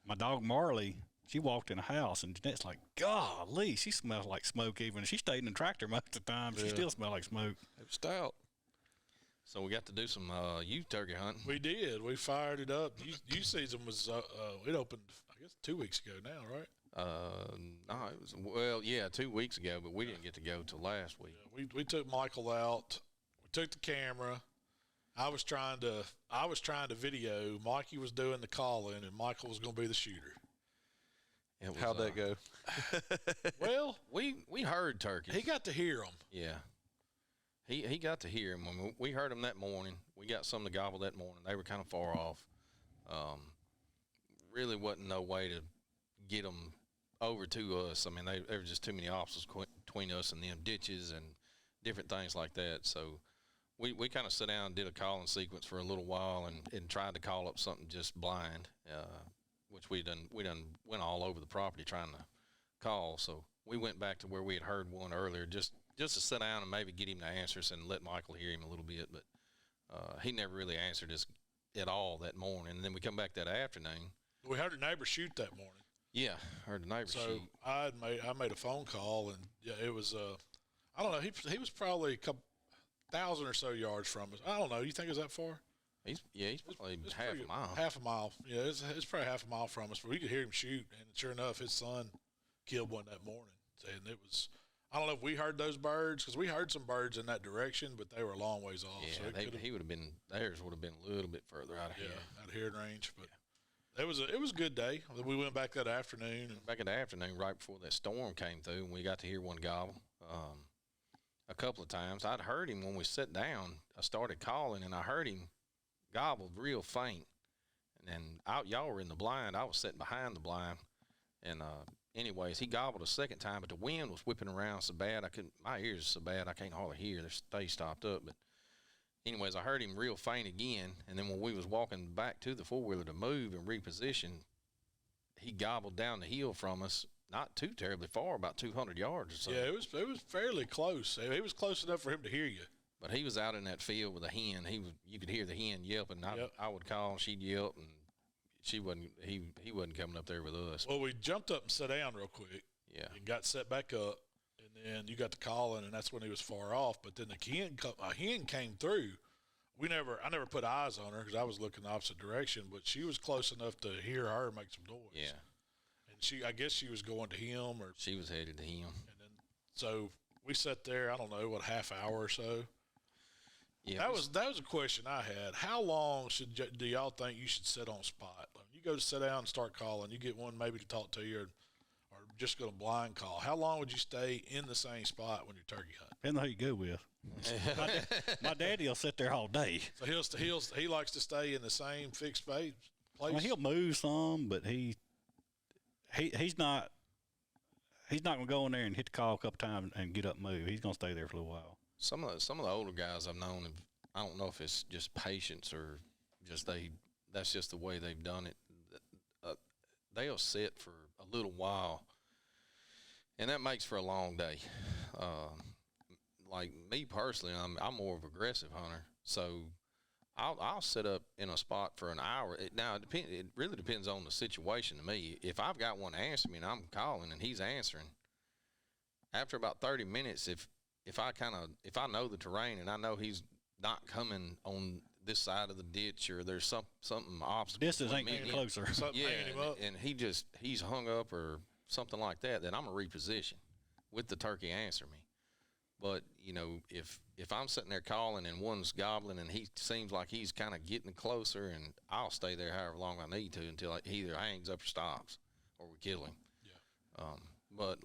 my dog Marley. She walked in the house, and Jeanette's like, "Golly, she smells like smoke." Even she stayed in the tractor most of the time, she still smelled like smoke. It was stout. So we got to do some youth turkey hunting. We did. We fired it up. Youth season was it opened, I guess, 2 weeks ago now, right? No, it was 2 weeks ago, but we didn't get to go till last week. Yeah, we took Michael out. We took the camera. I was trying to video. Mikey was doing the calling, and Michael was going to be the shooter. How'd that go? Well, we heard turkeys. he got to hear them. Yeah. He got to hear them. When we heard them that morning, we got some to gobble that morning. They were kind of far off. Really wasn't no way to get them over to us. There were just too many obstacles between us and them, ditches and different things like that. So we kind of sat down and did a calling sequence for a little while and tried to call up something just blind, which we done went all over the property trying to call. So we went back to where we had heard one earlier just to sit down and maybe get him to answer us and let Michael hear him a little bit. But he never really answered us at all that morning. And then we come back that afternoon. We heard a neighbor shoot that morning. Yeah, heard the neighbor shoot. So I made a phone call, and yeah, it was I don't know. He was probably 1,000 or so yards from us. I don't know. You think it's that far? He's probably It's half pretty- a mile. Half a mile. Yeah, it's probably half a mile from us. But we could hear him shoot, and sure enough, his son killed one that morning. And it was, I don't know if we heard those birds, because we heard some birds in that direction, but they were a long ways off. Yeah, so he would have been, theirs would have been a little bit further out of here. out of hearing range. But it was a good day. We went back that afternoon. And Back in the afternoon, right before that storm came through, and we got to hear one gobble a couple of times. I'd heard him when we sat down. I started calling, and I heard him gobbled real faint. And then y'all were in the blind. I was sitting behind the blind. And anyways, he gobbled a second time, but the wind was whipping around so bad my ears are so bad I can't hardly hear. They stopped up. But anyways, I heard him real faint again. And then when we was walking back to the four-wheeler to move and reposition, he gobbled down the hill from us, not too terribly far, about 200 yards or so. yeah, it was fairly close. It was close enough for him to hear you. But he was out in that field with a hen. You could hear the hen yelping. I would call, and she'd yelp, and he wasn't coming up there with us. Well, we jumped up and sat down real quick. Yeah. And got set back up, and then you got to calling, and that's when he was far off. But then a hen came through. I never put eyes on her because I was looking the opposite direction, but she was close enough to hear her make some noise. Yeah. And I guess she was going to him, or She was headed to him. and then so we sat there. I don't know what, half hour or so. Yeah. That was a question I had. How long do y'all think you should sit on spot? Like, you go to sit down and start calling. You get one maybe to talk to you, or just going to blind call. How long would you stay in the same spot when you're turkey hunting? Depends on who you go with. My daddy will sit there all day. So he likes to stay in the same fixed place. Well, he'll move some, but he's not going to go in there and hit the call a couple times and get up and move. He's going to stay there for a little while. Some of the older guys I've known, I don't know if it's just patience or just that's just the way they've done it. They'll sit for a little while, and that makes for a long day. Like me personally, I'm more of an aggressive hunter, so I'll sit up in a spot for an hour. It really depends on the situation to me. If I've got one answer me and I'm calling and he's answering, after about 30 minutes, if I know the terrain and I know he's not coming on this side of the ditch, or there's something obstacle. Distance ain't getting closer. Yeah, and he's hung up or something like that, then I'm going to reposition with the turkey answer me. But, if I'm sitting there calling and one's gobbling and he seems like he's kind of getting closer, and I'll stay there however long I need to until he either hangs up or stops or we kill him. Yeah. But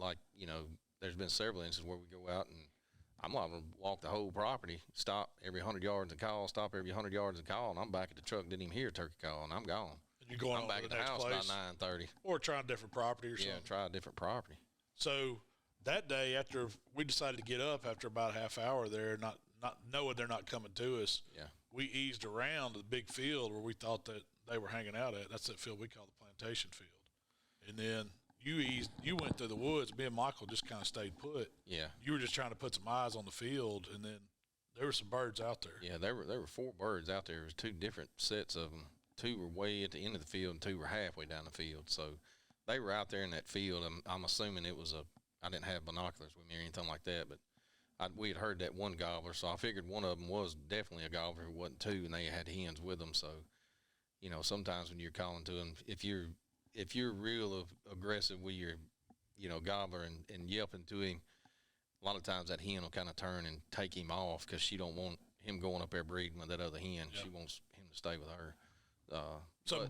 there's been several instances where we go out and I'm liable to walk the whole property, stop every 100 yards and call, stop every 100 yards and call, and I'm back at the truck, didn't even hear a turkey call, and I'm gone. And you're going I'm on back to at the the next house place, by 9:30. or trying a different property or something. Yeah, try a different property. So that day, after we decided to get up after about a half hour there, not knowing they're not coming to us, Yeah. we eased around to the big field where we thought that they were hanging out at. That's that field we call the plantation field. And then you went through the woods. Me and Michael just kind of stayed put. Yeah. You were just trying to put some eyes on the field, and then there were some birds out there. Yeah, there were 4 birds out there. There was 2 different sets of them. 2 were way at the end of the field, and 2 were halfway down the field. So they were out there in that field. I'm assuming it was I didn't have binoculars with me or anything like that, but we had heard that one gobbler, so I figured one of them was definitely a gobbler. It wasn't 2, and they had hens with them. So, sometimes when you're calling to them, if you're real aggressive with your, gobbler and yelping to him, a lot of times that hen will kind of turn and take him off because she don't want him going up there breeding with that other hen. Yeah. She wants him to stay with her.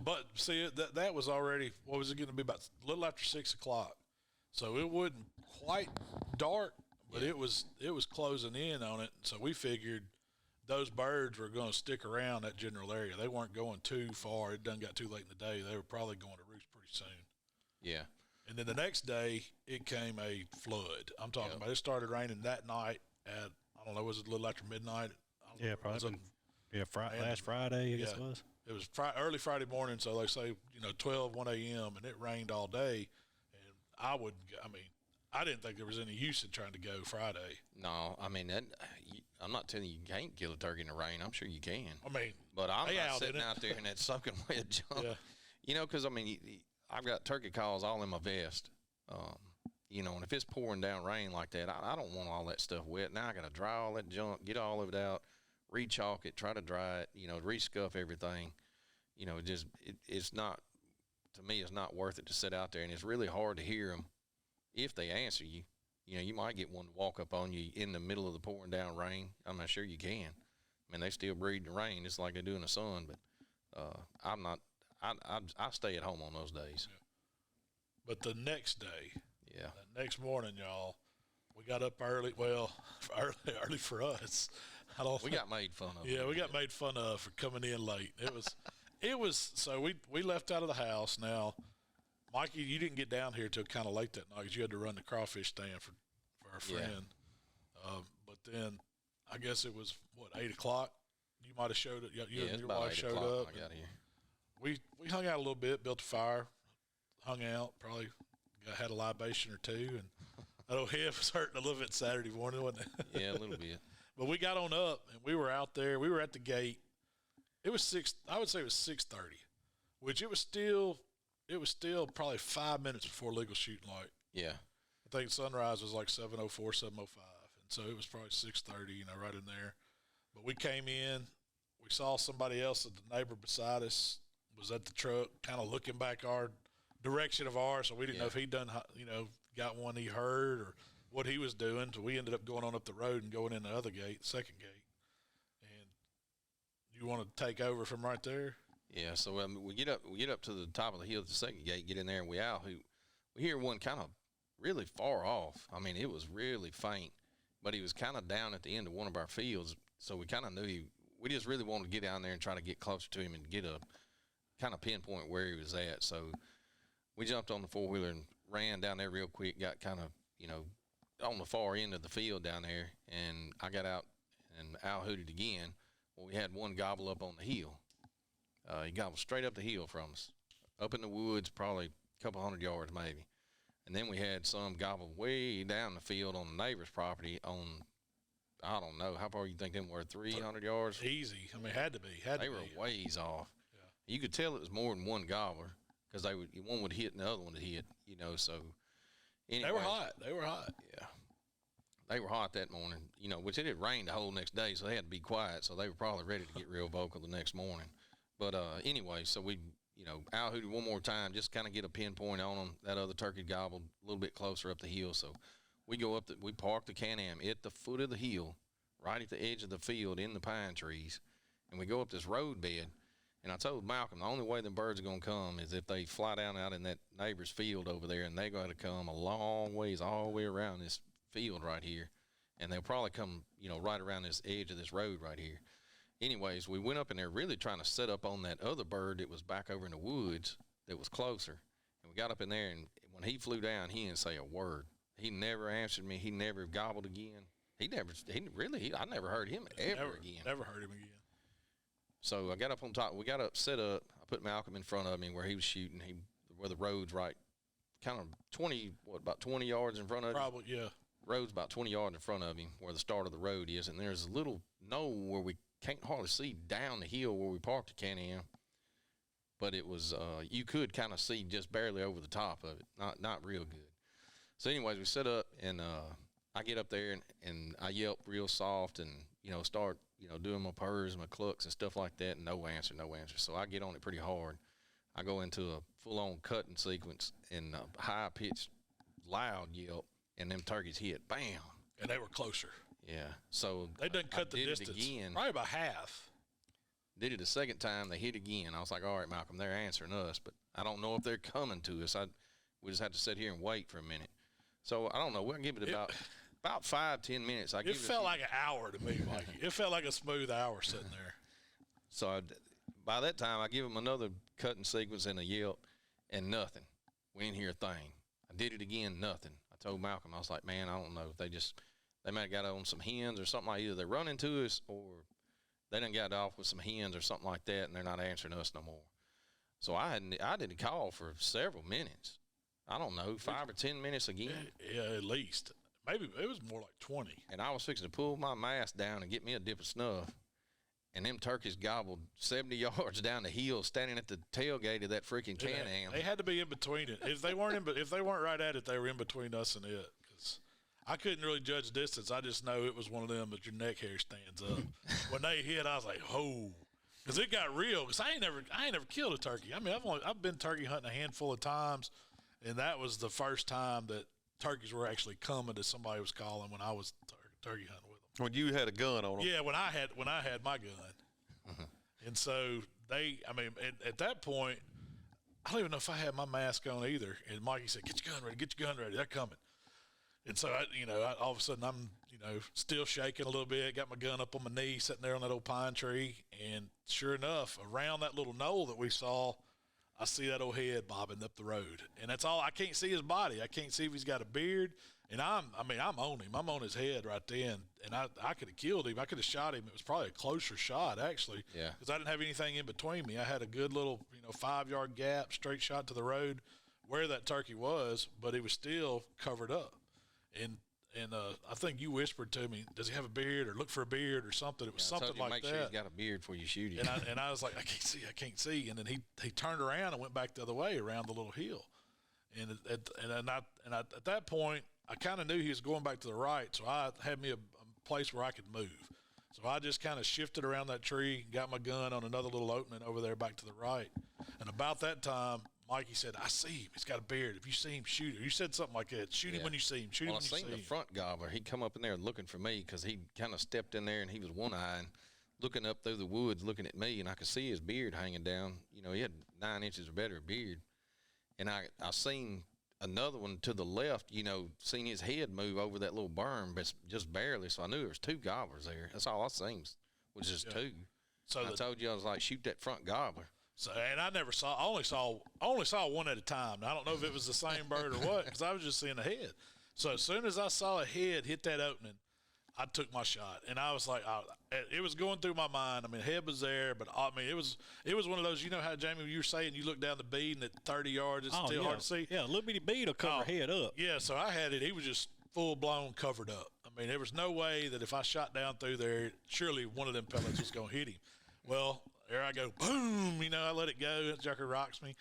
But see, that was already, what was it going to be, about a little after 6 o'clock. So it wasn't quite dark, but Yeah. it was closing in on it. So we figured those birds were going to stick around that general area. They weren't going too far. It done got too late in the day. They were probably going to roost pretty soon. Yeah. And then the next day, it came a flood. I'm talking about it started raining that night at, I don't know, was it a little after midnight? Yeah, probably. Last Friday, I guess it was. It was early Friday morning, so like say, 12, 1 a.m., and it rained all day. And I didn't think there was any use in trying to go Friday. No, I'm not telling you can't kill a turkey in the rain. I'm sure you can. But I'm they not out in sitting it. out there in that soaking wet jump. Yeah. Because, I've got turkey calls all in my vest. You know, and if it's pouring down rain like that, I don't want all that stuff wet. Now I got to dry all that junk, get all of it out, re-chalk it, try to dry it, you know, re-scuff everything. You know, it's not, to me, it's not worth it to sit out there. And it's really hard to hear them if they answer you. You know, you might get one to walk up on you in the middle of the pouring down rain. I'm not sure you can. I mean, they still breathe the rain just like they do in the sun. But I'm not, I stay at home on those days. Yeah. But the next day, yeah, the next morning, y'all, we got up early. Well, early for us. We got made fun of. Yeah, we got made fun of for coming in late. It was. So we left out of the house. Now, Mikey, you didn't get down here till kind of late that night because you had to run the crawfish stand for our friend. Yeah. But then, I guess it was 8 o'clock. You might have showed it. You and your wife showed up. I got here. We hung out a little bit, built a fire, hung out. Probably had a libation or two, and that old head was hurting a little bit Saturday morning, wasn't it? Yeah, a little bit. But we got on up, and we were out there. We were at the gate. It was 6. I would say it was 6:30, which it was still probably 5 minutes before legal shooting light. Yeah. I think sunrise was like 7:04, 7:05, and so it was probably 6:30, right in there. But we came in. We saw somebody else, the neighbor beside us was at the truck, kind of looking back our direction of ours, so we didn't know if he'd done, got one he heard or what he was doing. So we ended up going on up the road and going in the other gate, second gate. And you want to take over from right there? Yeah. So we get up to the top of the hill at the second gate, get in there, and we hear one kind of really far off. I mean, it was really faint, but he was kind of down at the end of one of our fields. So we kind of knew we just really wanted to get down there and try to get closer to him and get a kind of pinpoint where he was at. So we jumped on the four-wheeler and ran down there real quick, got kind of, on the far end of the field down there, and I got out and owl hooted again. Well, we had one gobble up on the hill. He gobbled straight up the hill from us, up in the woods, probably a couple 100 yards maybe. And then we had some gobble way down the field on the neighbor's property on, I don't know, how far you think them were, 300 yards? Easy. I mean, had to be. They were ways off. Yeah. You could tell it was more than one gobbler because one would hit and the other one would hit, so. Anyway, they were hot. Yeah. They were hot that morning, which it had rained the whole next day, so they had to be quiet. So they were probably ready to get real vocal the next morning. But anyway, so we, owl hooted one more time, just kind of get a pinpoint on them. That other turkey gobbled a little bit closer up the hill. So we go up, we park the Can-Am at the foot of the hill, right at the edge of the field in the pine trees. And we go up this road bed. And I told Malcom, the only way the birds are going to come is if they fly down out in that neighbor's field over there, and they're going to come a long ways all the way around this field right here. And they'll probably come, right around this edge of this road right here. Anyways, we went up in there really trying to set up on that other bird that was back over in the woods that was closer. And we got up in there, and when he flew down, he didn't say a word. He never answered me. He never gobbled again. I never heard him ever again. Never heard him again. So I got up on top. We got up, set up. I put Malcom in front of me where he was shooting. Where the road's right, kind of about 20 yards in front of him? Probably, yeah. Road's about 20 yards in front of him where the start of the road is. And there's a little knoll where we can't hardly see down the hill where we parked the Can-Am. But it was, you could kind of see just barely over the top of it. Not real good. So anyways, we set up, and I get up there, and I yelp real soft and, start, doing my purrs, my clucks and stuff like that, and no answer. So I get on it pretty hard. I go into a full-on cutting sequence and a high-pitched, loud yelp, and them turkeys hit. Bam! And they were closer. Yeah. So they done cut the distance. Again. Probably about half. Did it a second time. They hit again. I was like, all right, Malcom, they're answering us, but I don't know if they're coming to us. We just have to sit here and wait for a minute. So I don't know. We'll give it about 5-10 minutes. It felt like an hour to me, Mikey. It felt like a smooth hour sitting there. So by that time, I give them another cutting sequence and a yelp, and nothing. We didn't hear a thing. I did it again, nothing. I told Malcom, I was like, man, I don't know. They might have got on some hens or something like either they're running to us or they done got off with some hens or something like that, and they're not answering us no more. So I didn't call for several minutes. I don't know, 5 or 10 minutes again. Yeah, at least. Maybe it was more like 20. And I was fixing to pull my mask down and get me a dip of snuff. and them turkeys gobbled 70 yards down the hill, standing at the tailgate of that freaking Can-Am. They had to be in between it. If they weren't right at it, they were in between us and it. Because I couldn't really judge distance. I just know it was one of them that your neck hair stands up. When they hit, I was like, oh. Because it got real. Because I ain't never killed a turkey. I mean, I've been turkey hunting a handful of times, and that was the first time that turkeys were actually coming that somebody was calling when I was turkey hunting with them. When you had a gun on them. Yeah, when I had my gun. And so at that point, I don't even know if I had my mask on either. And Mikey said, get your gun ready, they're coming. And so, all of a sudden, I'm, still shaking a little bit, got my gun up on my knee, sitting there on that old pine tree. And sure enough, around that little knoll that we saw, I see that old head bobbing up the road. And that's all. I can't see his body. I can't see if he's got a beard. And I'm on him. I'm on his head right then. And I could have killed him. I could have shot him. It was probably a closer shot, actually. Yeah. Because I didn't have anything in between me. I had a good little, 5-yard gap, straight shot to the road where that turkey was, but it was still covered up. And I think you whispered to me, does he have a beard or look for a beard or something? It was something like make that. Sure he's got a beard before you shoot him. And I was like, I can't see. And then he turned around and went back the other way around the little hill. And at that point, I kind of knew he was going back to the right, so I had me a place where I could move. So I just kind of shifted around that tree, got my gun on another little opening over there back to the right. And about that time, Mikey said, I see him. He's got a beard. If you see him, shoot him. You said something like that. Shoot him when you see him. Shoot him when you see him. I seen the front gobbler. He'd come up in there looking for me because he kind of stepped in there and he was one-eyed, looking up through the woods, looking at me, and I could see his beard hanging down. He had 9 inches or better beard. And I seen another one to the left, seen his head move over that little berm, but just barely. So I knew there was 2 gobblers there. That's all I seen was just 2. So I told you, I was like, shoot that front gobbler. So, and I only saw one at a time. Now, I don't know if it was the same bird or what, because I was just seeing a head. So as soon as I saw a head hit that opening, I took my shot, and I was like, it was going through my mind. I mean, head was there, but it was one of those. You know how, Jamie, you were saying you look down the bead and at 30 yards it's still hard to see. Yeah, a little bitty bead will cover head up. Yeah, so I had it. He was just full blown covered up. I mean, there was no way that if I shot down through there, surely one of them pellets was going to hit him. Well, there I go, boom. I let it go. That joker rocks me,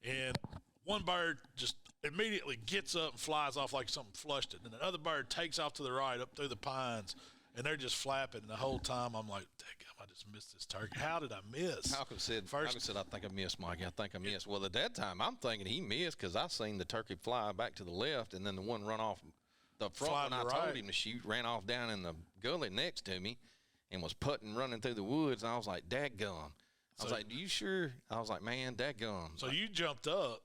and one bird just immediately gets up and flies off like something flushed it. And another bird takes off to the right up through the pines, and they're just flapping. And the whole time I'm like, damn, I just missed this turkey. How did I miss? Malcom said, I think I missed, Mikey. I think I missed. Well, at that time, I'm thinking he missed because I seen the turkey fly back to the left, and then the one run off the front when I told him to shoot, ran off down in the gully next to me and was putting running through the woods. And I was like, dadgum. I was like, you sure? I was like, man, dadgum. So you jumped up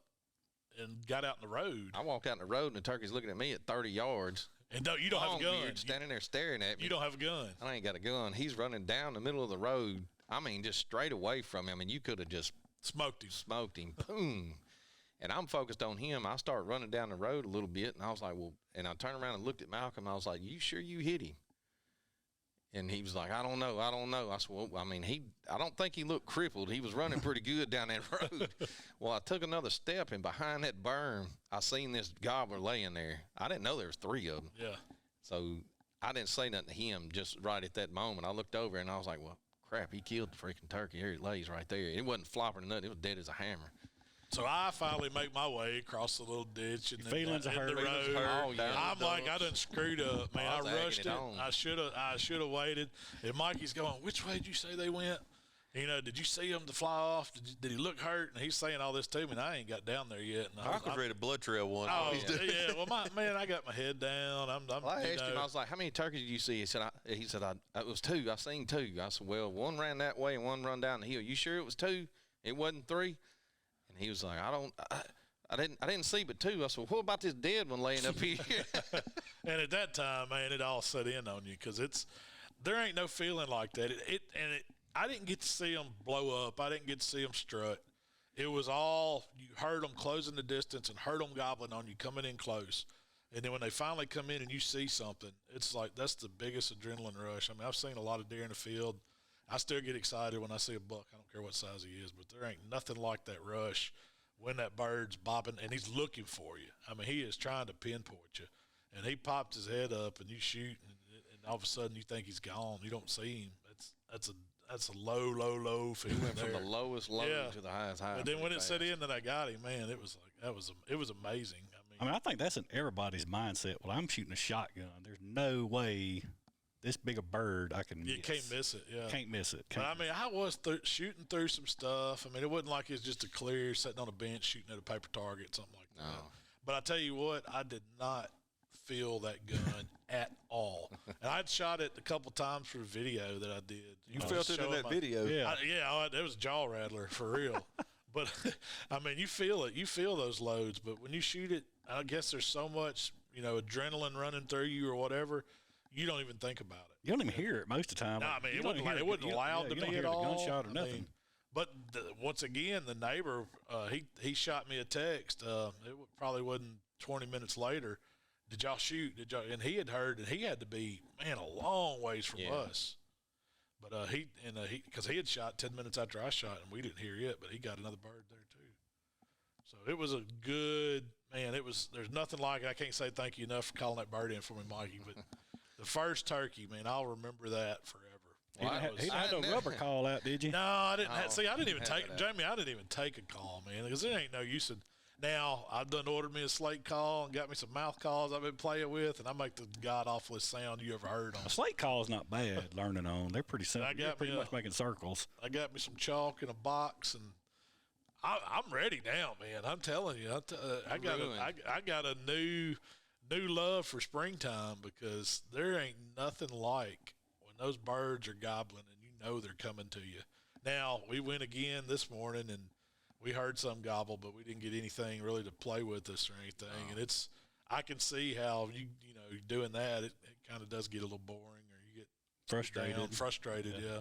and got out in the road. I walked out in the road, and the turkey's looking at me at 30 yards. And you don't have a gun. You're standing there staring at me. You don't have a gun. I ain't got a gun. He's running down the middle of the road. I mean, just straight away from him, and you could have just smoked him. Boom. And I'm focused on him. I start running down the road a little bit, and I was like, well, and I turned around and looked at Malcom. I was like, you sure you hit him? And he was like, I don't know. I said, well, I mean, I don't think he looked crippled. He was running pretty good down that road. Well, I took another step, and behind that berm, I seen this gobbler laying there. I didn't know there was 3 of them. Yeah. So I didn't say nothing to him just right at that moment. I looked over, and I was like, well, crap, he killed the freaking turkey. Here it lays right there. It wasn't flopping or nothing. It was dead as a hammer. So I finally make my way across the little ditch and feelings in hurt. The road. Oh, yeah. I'm like, I done screwed up, man. I rushed it. On. I should have waited. And Mikey's going, which way did you say they went? Did you see them to fly off? Did he look hurt? And he's saying all this to me, and I ain't got down there yet. And I was ready to blood trail one. Oh, yeah. Well, I got my head down. I asked him, I was like, how many turkeys did you see? He said, it was 2. I seen 2. I said, well, one ran that way and one run down the hill. You sure it was 2? It wasn't 3? And he was like, I didn't see but 2. I said, what about this dead one laying up here? And at that time, man, it all set in on you because there ain't no feeling like that. I didn't get to see them blow up. I didn't get to see them strut. It was all, you heard them closing the distance and heard them gobbling on you coming in close. And then when they finally come in and you see something, it's like that's the biggest adrenaline rush. I mean, I've seen a lot of deer in the field. I still get excited when I see a buck. I don't care what size he is, but there ain't nothing like that rush when that bird's bobbing and he's looking for you. I mean, he is trying to pinpoint you. And he pops his head up and you shoot, and all of a sudden you think he's gone. You don't see him. that's a low feeling there. From the lowest low to the highest high. But then when it set in that I got him, man, it was like it was amazing. I mean, I think that's in everybody's mindset. Well, I'm shooting a shotgun. There's no way this big a bird I can miss. You can't miss it, yeah. Can't miss it. But I mean, I was shooting through some stuff. I mean, it wasn't like it was just a clear sitting on a bench shooting at a paper target, something like that. But I tell you what, I did not feel that gun at all. And I'd shot it a couple times for a video that I did. You felt it in that video. Yeah. It was a jaw rattler for real. But, I mean, you feel it. You feel those loads. But when you shoot it, I guess there's so much, adrenaline running through you or whatever, you don't even think about it. You don't even hear it most of the time. No, I mean, it wasn't loud to me at all. Gunshot or nothing. But once again, the neighbor, he shot me a text. It probably wasn't 20 minutes later. Did y'all shoot? And he had heard, and he had to be, man, a long ways from us. But because he had shot 10 minutes after I shot, and we didn't hear it, but he got another bird there too. So it was a good, man. There's nothing like it. I can't say thank you enough for calling that bird in for me, Mikey. But the first turkey, man, I'll remember that forever. He didn't have no rubber call out, did you? No, I didn't. I didn't even take Jamie. I didn't even take a call, man, because there ain't no use in. Now I've done ordered me a slate call and got me some mouth calls I've been playing with, and I make the god awfulest sound you ever heard on. A slate call is not bad. Learning on, they're pretty simple. They're pretty much making circles. I got me some chalk in a box, and I'm ready now, man. I'm telling you, I got a new love for springtime because there ain't nothing like when those birds are gobbling and you know they're coming to you. Now we went again this morning and we heard some gobble, but we didn't get anything really to play with us or anything. Oh. And I can see how you doing that. It kind of does get a little boring, or you get frustrated. Yeah.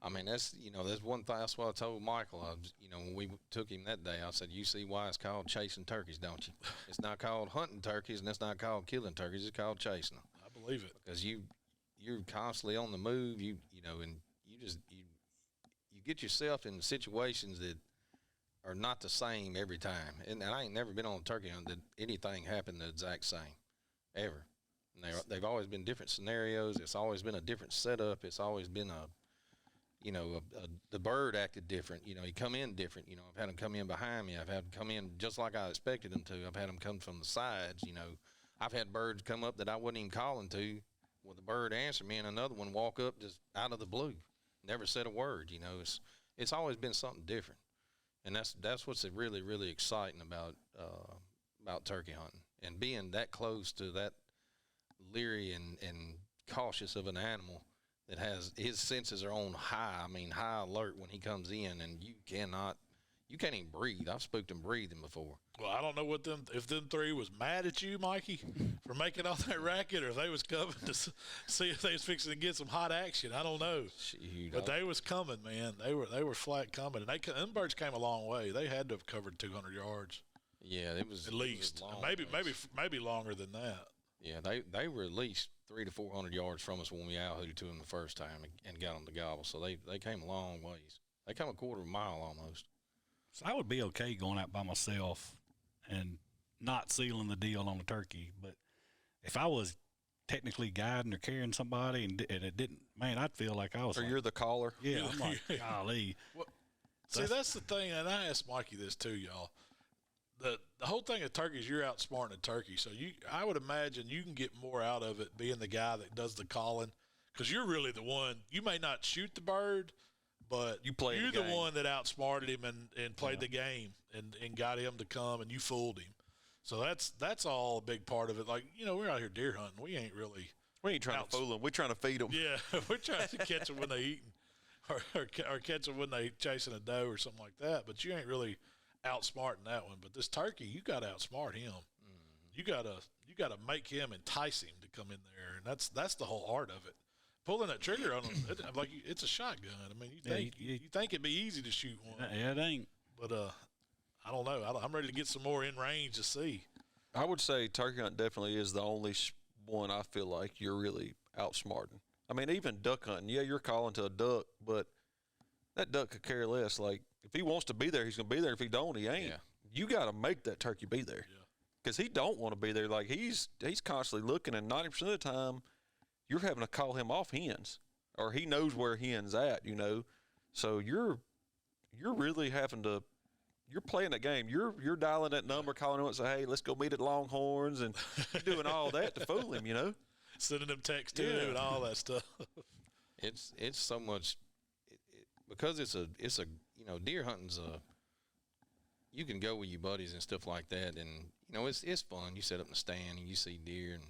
I mean, that's one thing. That's what I told Michael. When we took him that day, I said, "You see why it's called chasing turkeys, don't you? It's not called hunting turkeys, and it's not called killing turkeys. It's called chasing them." I believe it because you're constantly on the move. And you get yourself in situations that are not the same every time. And I ain't never been on a turkey hunt that anything happened the exact same, ever. And they've always been different scenarios. It's always been a different setup. It's always been the bird acted different. He come in different. I've had him come in behind me. I've had him come in just like I expected him to. I've had him come from the sides. I've had birds come up that I wasn't even calling to. Well, the bird answered me, and another one walk up just out of the blue. Never said a word. It's always been something different. And that's what's really, really exciting about turkey hunting and being that close to that leery and cautious of an animal that has his senses are on high alert when he comes in, and you can't even breathe. I've spooked him breathing before. Well, I don't know if them three was mad at you, Mikey, for making all that racket, or if they was coming to see if they was fixing to get some hot action. I don't know. But they was coming, man. They were flat coming, and them birds came a long way. They had to have covered 200 yards. Yeah, it was at least maybe longer than that. Yeah, they were at least 300 to 400 yards from us when we out-hooted to them the first time and got them to gobble. So they came a long ways. They come a quarter of a mile almost. So I would be okay going out by myself and not sealing the deal on the turkey. But if I was technically guiding or carrying somebody and it didn't, man, I'd feel like I was. Or you're the caller. Yeah, I'm like, golly. Well, that's the thing, and I asked Mikey this too, y'all. The whole thing of turkeys, you're outsmarting a turkey. So I would imagine you can get more out of it being the guy that does the calling, because you're really the one. You may not shoot the bird, but you're the one that outsmarted him and played the game and got him to come, and you fooled him. So that's all a big part of it. Like, we're out here deer hunting. We ain't trying to fool them. We're trying to feed them. Yeah, we're trying to catch them when they eating or catch them when they chasing a doe or something like that. But you ain't really outsmarting that one. But this turkey, you got to outsmart him. Mm-hmm. You gotta make him entice him to come in there, and that's the whole art of it. Pulling that trigger on them, it's a shotgun. I mean, you think it'd be easy to shoot one. Yeah, it ain't. But I don't know. I'm ready to get some more in range to see. I would say turkey hunt definitely is the only one I feel like you're really outsmarting. I mean, even duck hunting, yeah, you're calling to a duck, but that duck could care less. Like, if he wants to be there, he's going to be there. If he don't, he ain't. Yeah. You got to make that turkey be there. Because he don't want to be there. Like, he's constantly looking, and 90% of the time, you're having to call him off hens. or he knows where hen's at, you know. So you're really having to. You're playing that game. You're dialing that number, calling him and say, "Hey, let's go meet at Longhorns," and you're doing all that to fool him, you know. Sending them texts to him and all that stuff. It's so much because it's a deer hunting's you can go with your buddies and stuff like that, and it's fun. You sit up in the stand and you see deer and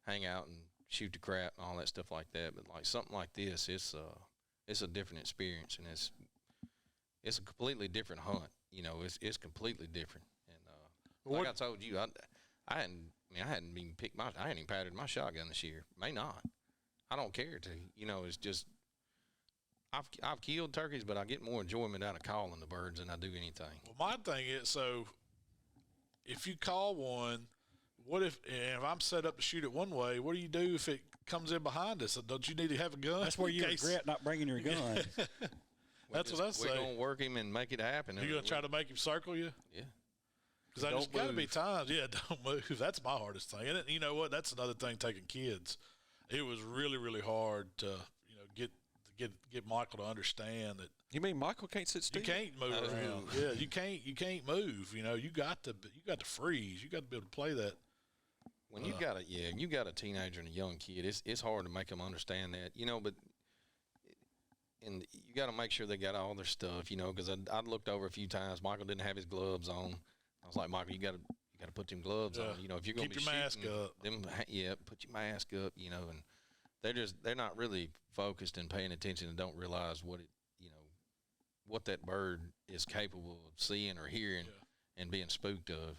hang out and shoot the crap and all that stuff like that. But like something like this, it's a different experience, and it's a completely different hunt. It's completely different. And like I told you, I hadn't even I hadn't even powdered my shotgun this year. May not. I don't care to. It's just I've killed turkeys, but I get more enjoyment out of calling the birds than I do anything. Well, my thing is, so if you call one, what if I'm set up to shoot it one way? What do you do if it comes in behind us? Don't you need to have a gun? That's where you regret not bringing your gun. That's what I say. We're going to work him and make it happen. You're going to try to make him circle you? Yeah. Because there's got to be times, don't move. That's my hardest thing. And you know what? That's another thing taking kids. It was really, really hard to, get Michael to understand that. You mean Michael can't sit still? You can't move around. Yeah, you can't move. You got to freeze. You got to be able to play that. When you got a teenager and a young kid, it's hard to make them understand that, but and you got to make sure they got all their stuff, because I looked over a few times. Michael didn't have his gloves on. I was like, Michael, you got to put them gloves on. If you're going to be keep your mask up, put your mask up. And they're not really focused and paying attention and don't realize what that bird is capable of seeing or hearing and being spooked of.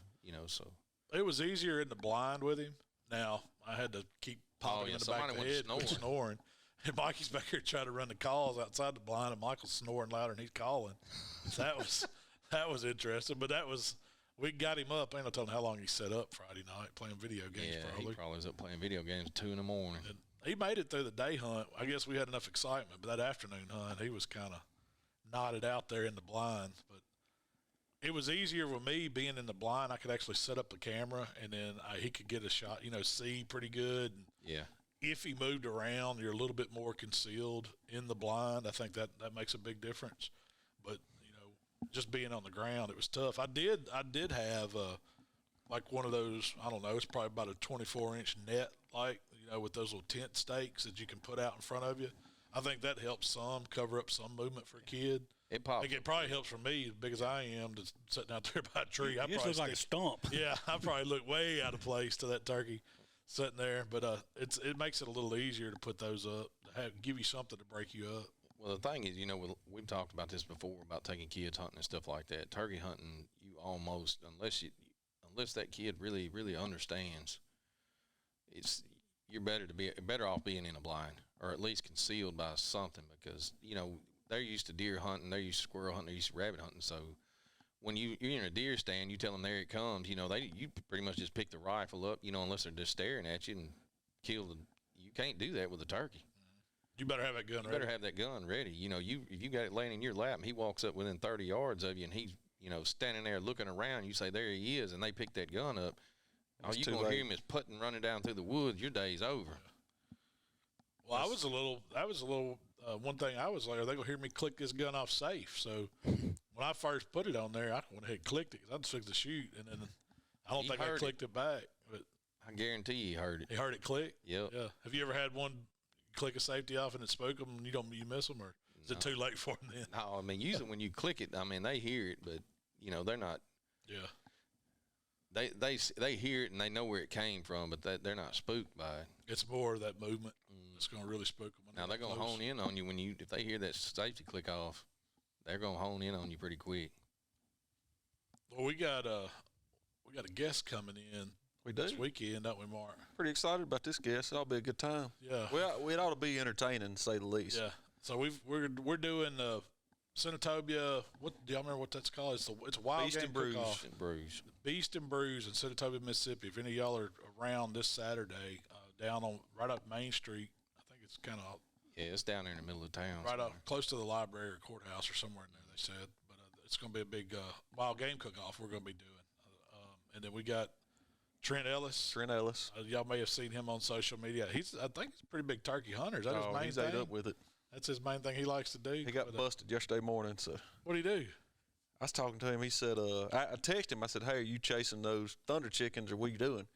So it was easier in the blind with him. Now I had to keep popping in the back of the head, snoring. And Mikey's back here trying to run the calls outside the blind, and Michael's snoring louder than he's calling. That was interesting. But we got him up. I ain't no telling how long he sat up Friday night playing video games. Yeah, he probably was up playing video games at 2 in the morning. And he made it through the day hunt. I guess we had enough excitement, but that afternoon hunt, he was kind of knotted out there in the blind. But it was easier with me being in the blind. I could actually set up the camera, and then he could get a shot, see pretty good. Yeah. If he moved around, you're a little bit more concealed in the blind. I think that makes a big difference. But just being on the ground, it was tough. I did have like one of those. I don't know. It's probably about a 24-inch net, with those little tent stakes that you can put out in front of you. I think that helps cover up some movement for a kid. It probably helps for me, as big as I am, just sitting out there by a tree. It just looks like a stump. Yeah, I probably look way out of place to that turkey sitting there, but it makes it a little easier to put those up, to give you something to break you up. Well, the thing is, we've talked about this before about taking kids hunting and stuff like that. Turkey hunting, you almost, unless that kid really, really understands, you're better off being in a blind or at least concealed by something, because they're used to deer hunting, they're used to squirrel hunting, they're used to rabbit hunting, so. When you're in a deer stand, you tell them there it comes. You pretty much just pick the rifle up. Unless they're just staring at you and kill them. You can't do that with a turkey. You better have that gun ready. You better have that gun ready. If you got it laying in your lap and he walks up within 30 yards of you and he's standing there looking around, you say there he is, and they pick that gun up. All you gonna hear him is putting running down through the woods. Your day's over. Well, that was a little. One thing I was like, are they gonna hear me click this gun off safe? So. When I first put it on there, I went ahead and clicked it because I just fixed the shoot, and then I don't think I clicked it back. But I guarantee he heard it. He heard it click? Yep. Yeah. Have you ever had one click a safety off and it spook them and you miss them, or is it too late for them then? No, usually when you click it, they hear it, but, they're not. Yeah. They hear it and they know where it came from, but they're not spooked by it. It's more of that movement. It's going to really spook them. Now, they're going to hone in on you if they hear that safety click off. They're gonna hone in on you pretty quick. Well, we got a guest coming in. We do this weekend, don't we, Mark? Pretty excited about this guest. It'll be a good time. Yeah. Well, it ought to be entertaining, to say the least. Yeah. So we're doing Senatobia. What do y'all remember what that's called? It's a wild Beast game and Brews. cook-off. Beast and Brews. Beast and Brews in Senatobia, Mississippi. If any of y'all are around this Saturday, down on right up Main Street, I think it's kind of. Yeah, it's down there in the middle of town. Right up close to the library or courthouse or somewhere in there, they said. But it's going to be a big wild game cook-off we're going to be doing. And then we got Trent Ellis. Y'all may have seen him on social media. I think he's a pretty big turkey hunter. Is that his main he's thing? ate up with it. That's his main thing he likes to do. He got busted yesterday morning. So what'd he do? I was talking to him. He said, I texted him. I said, hey, are you chasing those thunder chickens or what are you doing?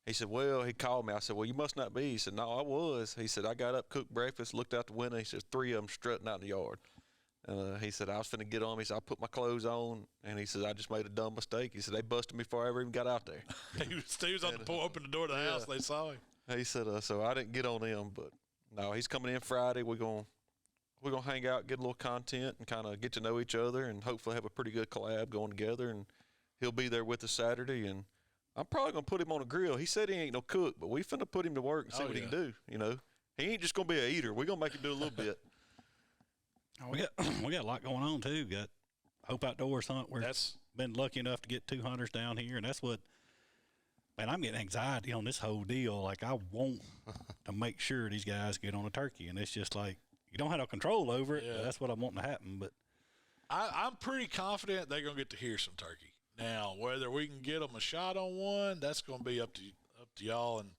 He said, well, he called me. I said, well, you must not be. He said, no, I was. He said, I got up, cooked breakfast, looked out the window. He said, 3 of them strutting out in the yard. He said, I was finna get on. He said, I put my clothes on. And he said, I just made a dumb mistake. He said, they busted me before I ever even got out there. he was on the porch, opened the door to the house. They saw him. He said, so I didn't get on him. But, no, he's coming in Friday. We're gonna hang out, get a little content, and kind of get to know each other and hopefully have a pretty good collab going together. And he'll be there with us Saturday. And I'm probably going to put him on a grill. He said he ain't no cook, but we finna put him to work and see what he can do, you know. He ain't just going to be an eater. We're going to make him do a little bit. Oh, we got a lot going on too. Got Hope Outdoors hunt. We've been lucky enough to get 2 hunters down here, and that's what. Man, I'm getting anxiety on this whole deal. Like I want to make sure these guys get on a turkey, and it's just like you don't have no control over it. Yeah. But that's what I'm wanting to happen. But I'm pretty confident they're gonna get to hear some turkey. Now, whether we can get them a shot on one, that's gonna be up to y'all and.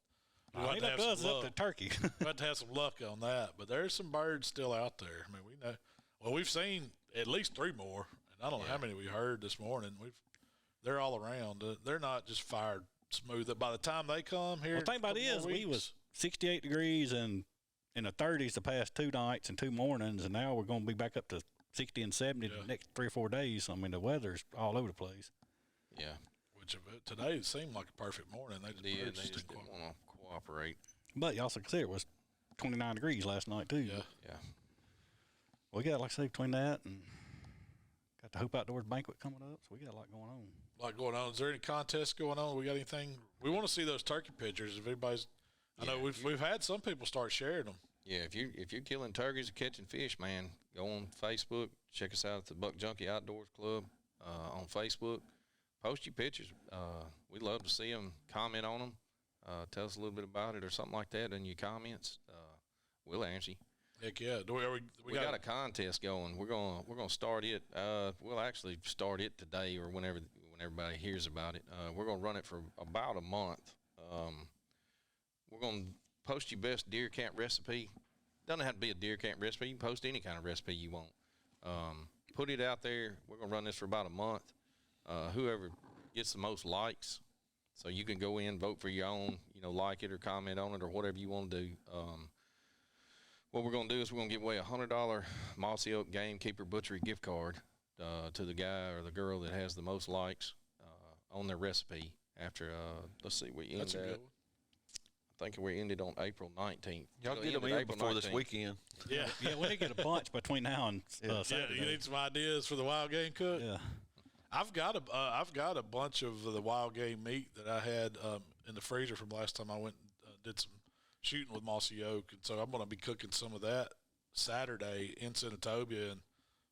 We'll ain't up to us, up to turkey. We'll have to have some luck on that. But there's some birds still out there. I mean, we know. Well, we've seen at least 3 more, and I don't know how many we heard this morning. They're all around. They're not just fired smooth. By the time they come here, the thing about it is, we was 68 degrees and in the 30s the past 2 nights and 2 mornings, and now we're going to be back up to 60 and 70 the next 3 or 4 days. So, I mean, the weather's all over the place. Yeah. Which today it seemed like a perfect morning. They just didn't want to cooperate. But you also consider it was 29 degrees last night too. Yeah. We got, like I say, between that and got the Hope Outdoors banquet coming up, so we got a lot going on. Is there any contests going on? We got anything? We want to see those turkey pictures. If anybody's, I know we've had some people start sharing them. Yeah, if you're killing turkeys or catching fish, man, go on Facebook. Check us out at the Buck Junkie Outdoors Club on Facebook. Post your pictures. We'd love to see them. Comment on them. Tell us a little bit about it or something like that in your comments. We'll answer you. Heck yeah! We got a contest going. We're gonna start it. We'll actually start it today or whenever when everybody hears about it. We're gonna run it for about a month. We're gonna post your best deer camp recipe. Doesn't have to be a deer camp recipe. You can post any kind of recipe you want. Put it out there. We're gonna run this for about a month. Whoever gets the most likes, so you can go in, vote for your own, like it or comment on it or whatever you want to do. What we're going to do is we're going to give away a $100 Mossy Oak Gamekeeper Butchery gift card to the guy or the girl that has the most likes on their recipe after, let's see, we ended That's a good one. I think we ended on April 19th. Y'all get them in before this weekend. Yeah. Yeah, we need to get a bunch between now and Saturday. You need some ideas for the wild game cook? Yeah. I've got a bunch of the wild game meat that I had in the freezer from last time I went and did some shooting with Mossy Oak, and so I'm going to be cooking some of that Saturday in Senatobia and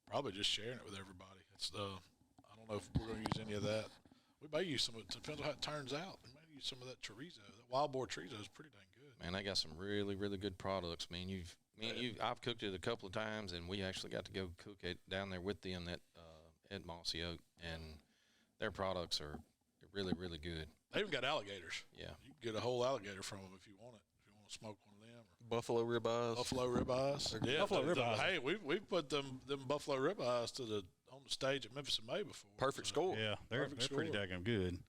probably just sharing it with everybody. It's I don't know if we're going to use any of that. We may use some of it. Depends on how it turns out. We may use some of that chorizo. That wild boar chorizo is pretty dang good. Man, they got some really, really good products. Man, I've cooked it a couple of times, and we actually got to go cook it down there with them at Mossy Oak, and their products are really, really good. They even got alligators. Yeah. You can get a whole alligator from them if you want it. If you want to smoke one of them. Or Buffalo ribeyes. buffalo ribeyes. Yeah, Buffalo ribeyes. Hey, we've put them buffalo ribeyes on the stage at Memphis in May before. Perfect score. Yeah, they're pretty score. daggone good.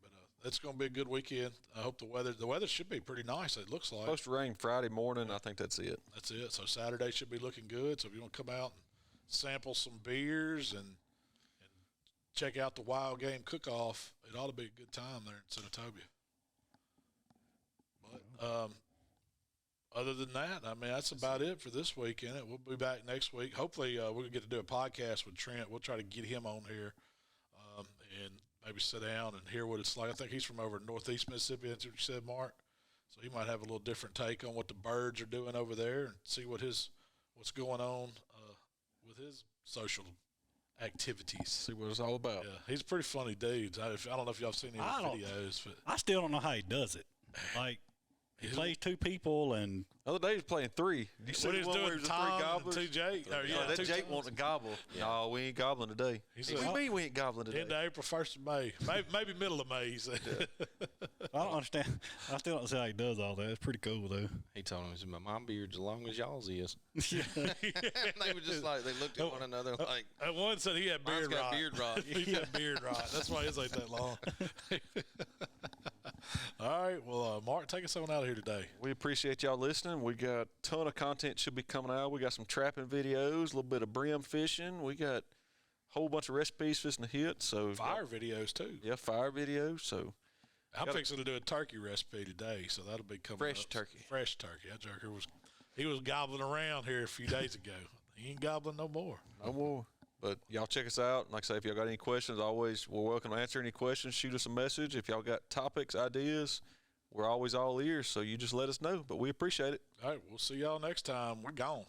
But it's going to be a good weekend. I hope the weather should be pretty nice. It looks like. Supposed to rain Friday morning. I think that's it. That's it. So Saturday should be looking good. So if you want to come out and sample some beers and check out the wild game cook-off, it ought to be a good time there in Senatobia. But other than that, I mean, that's about it for this weekend. We'll be back next week. Hopefully, we'll get to do a podcast with Trent. We'll try to get him on here and maybe sit down and hear what it's like. I think he's from over in northeast Mississippi. That's what you said, Mark. So he might have a little different take on what the birds are doing over there and see what's going on with his social activities. See what it's all about. Yeah, he's a pretty funny dude. I don't know if y'all seen any of his videos, but I still don't know how he does it. Like, He plays 2 people, and the other day he was playing 3. You see What he's one where doing, it was the 3 Tom and gobblers? 2 Jake. That Jake wanting to gobble. No, we ain't gobbling today. He What said, do you mean we ain't gobbling today? End of April, 1st of May. Maybe middle of May, he said. I don't understand. I still don't see how he does all that. It's pretty cool, though. He told him, he said, my beard's as long as y'all's is. Yeah. And they were just like, they looked at one another like, And one said he had mine's beard got rot. beard rot. He got beard rot. That's why his ain't that long. All right. Well, Mark, take us on out of here today. We appreciate y'all listening. We got a ton of content should be coming out. We got some trapping videos, a little bit of brim fishing. We got a whole bunch of recipes fishing to hit. So Fire videos, too. Yeah, fire videos. So I'm fixing to do a turkey recipe today, so that'll be coming Fresh up. turkey. Fresh turkey. That joker he was gobbling around here a few days ago. He ain't gobbling no more. no more. But y'all check us out. Like I say, if y'all got any questions, always we're welcome to answer any questions. Shoot us a message. If y'all got topics, ideas, we're always all ears. So you just let us know. But we appreciate it. All right. We'll see y'all next time. We're gone.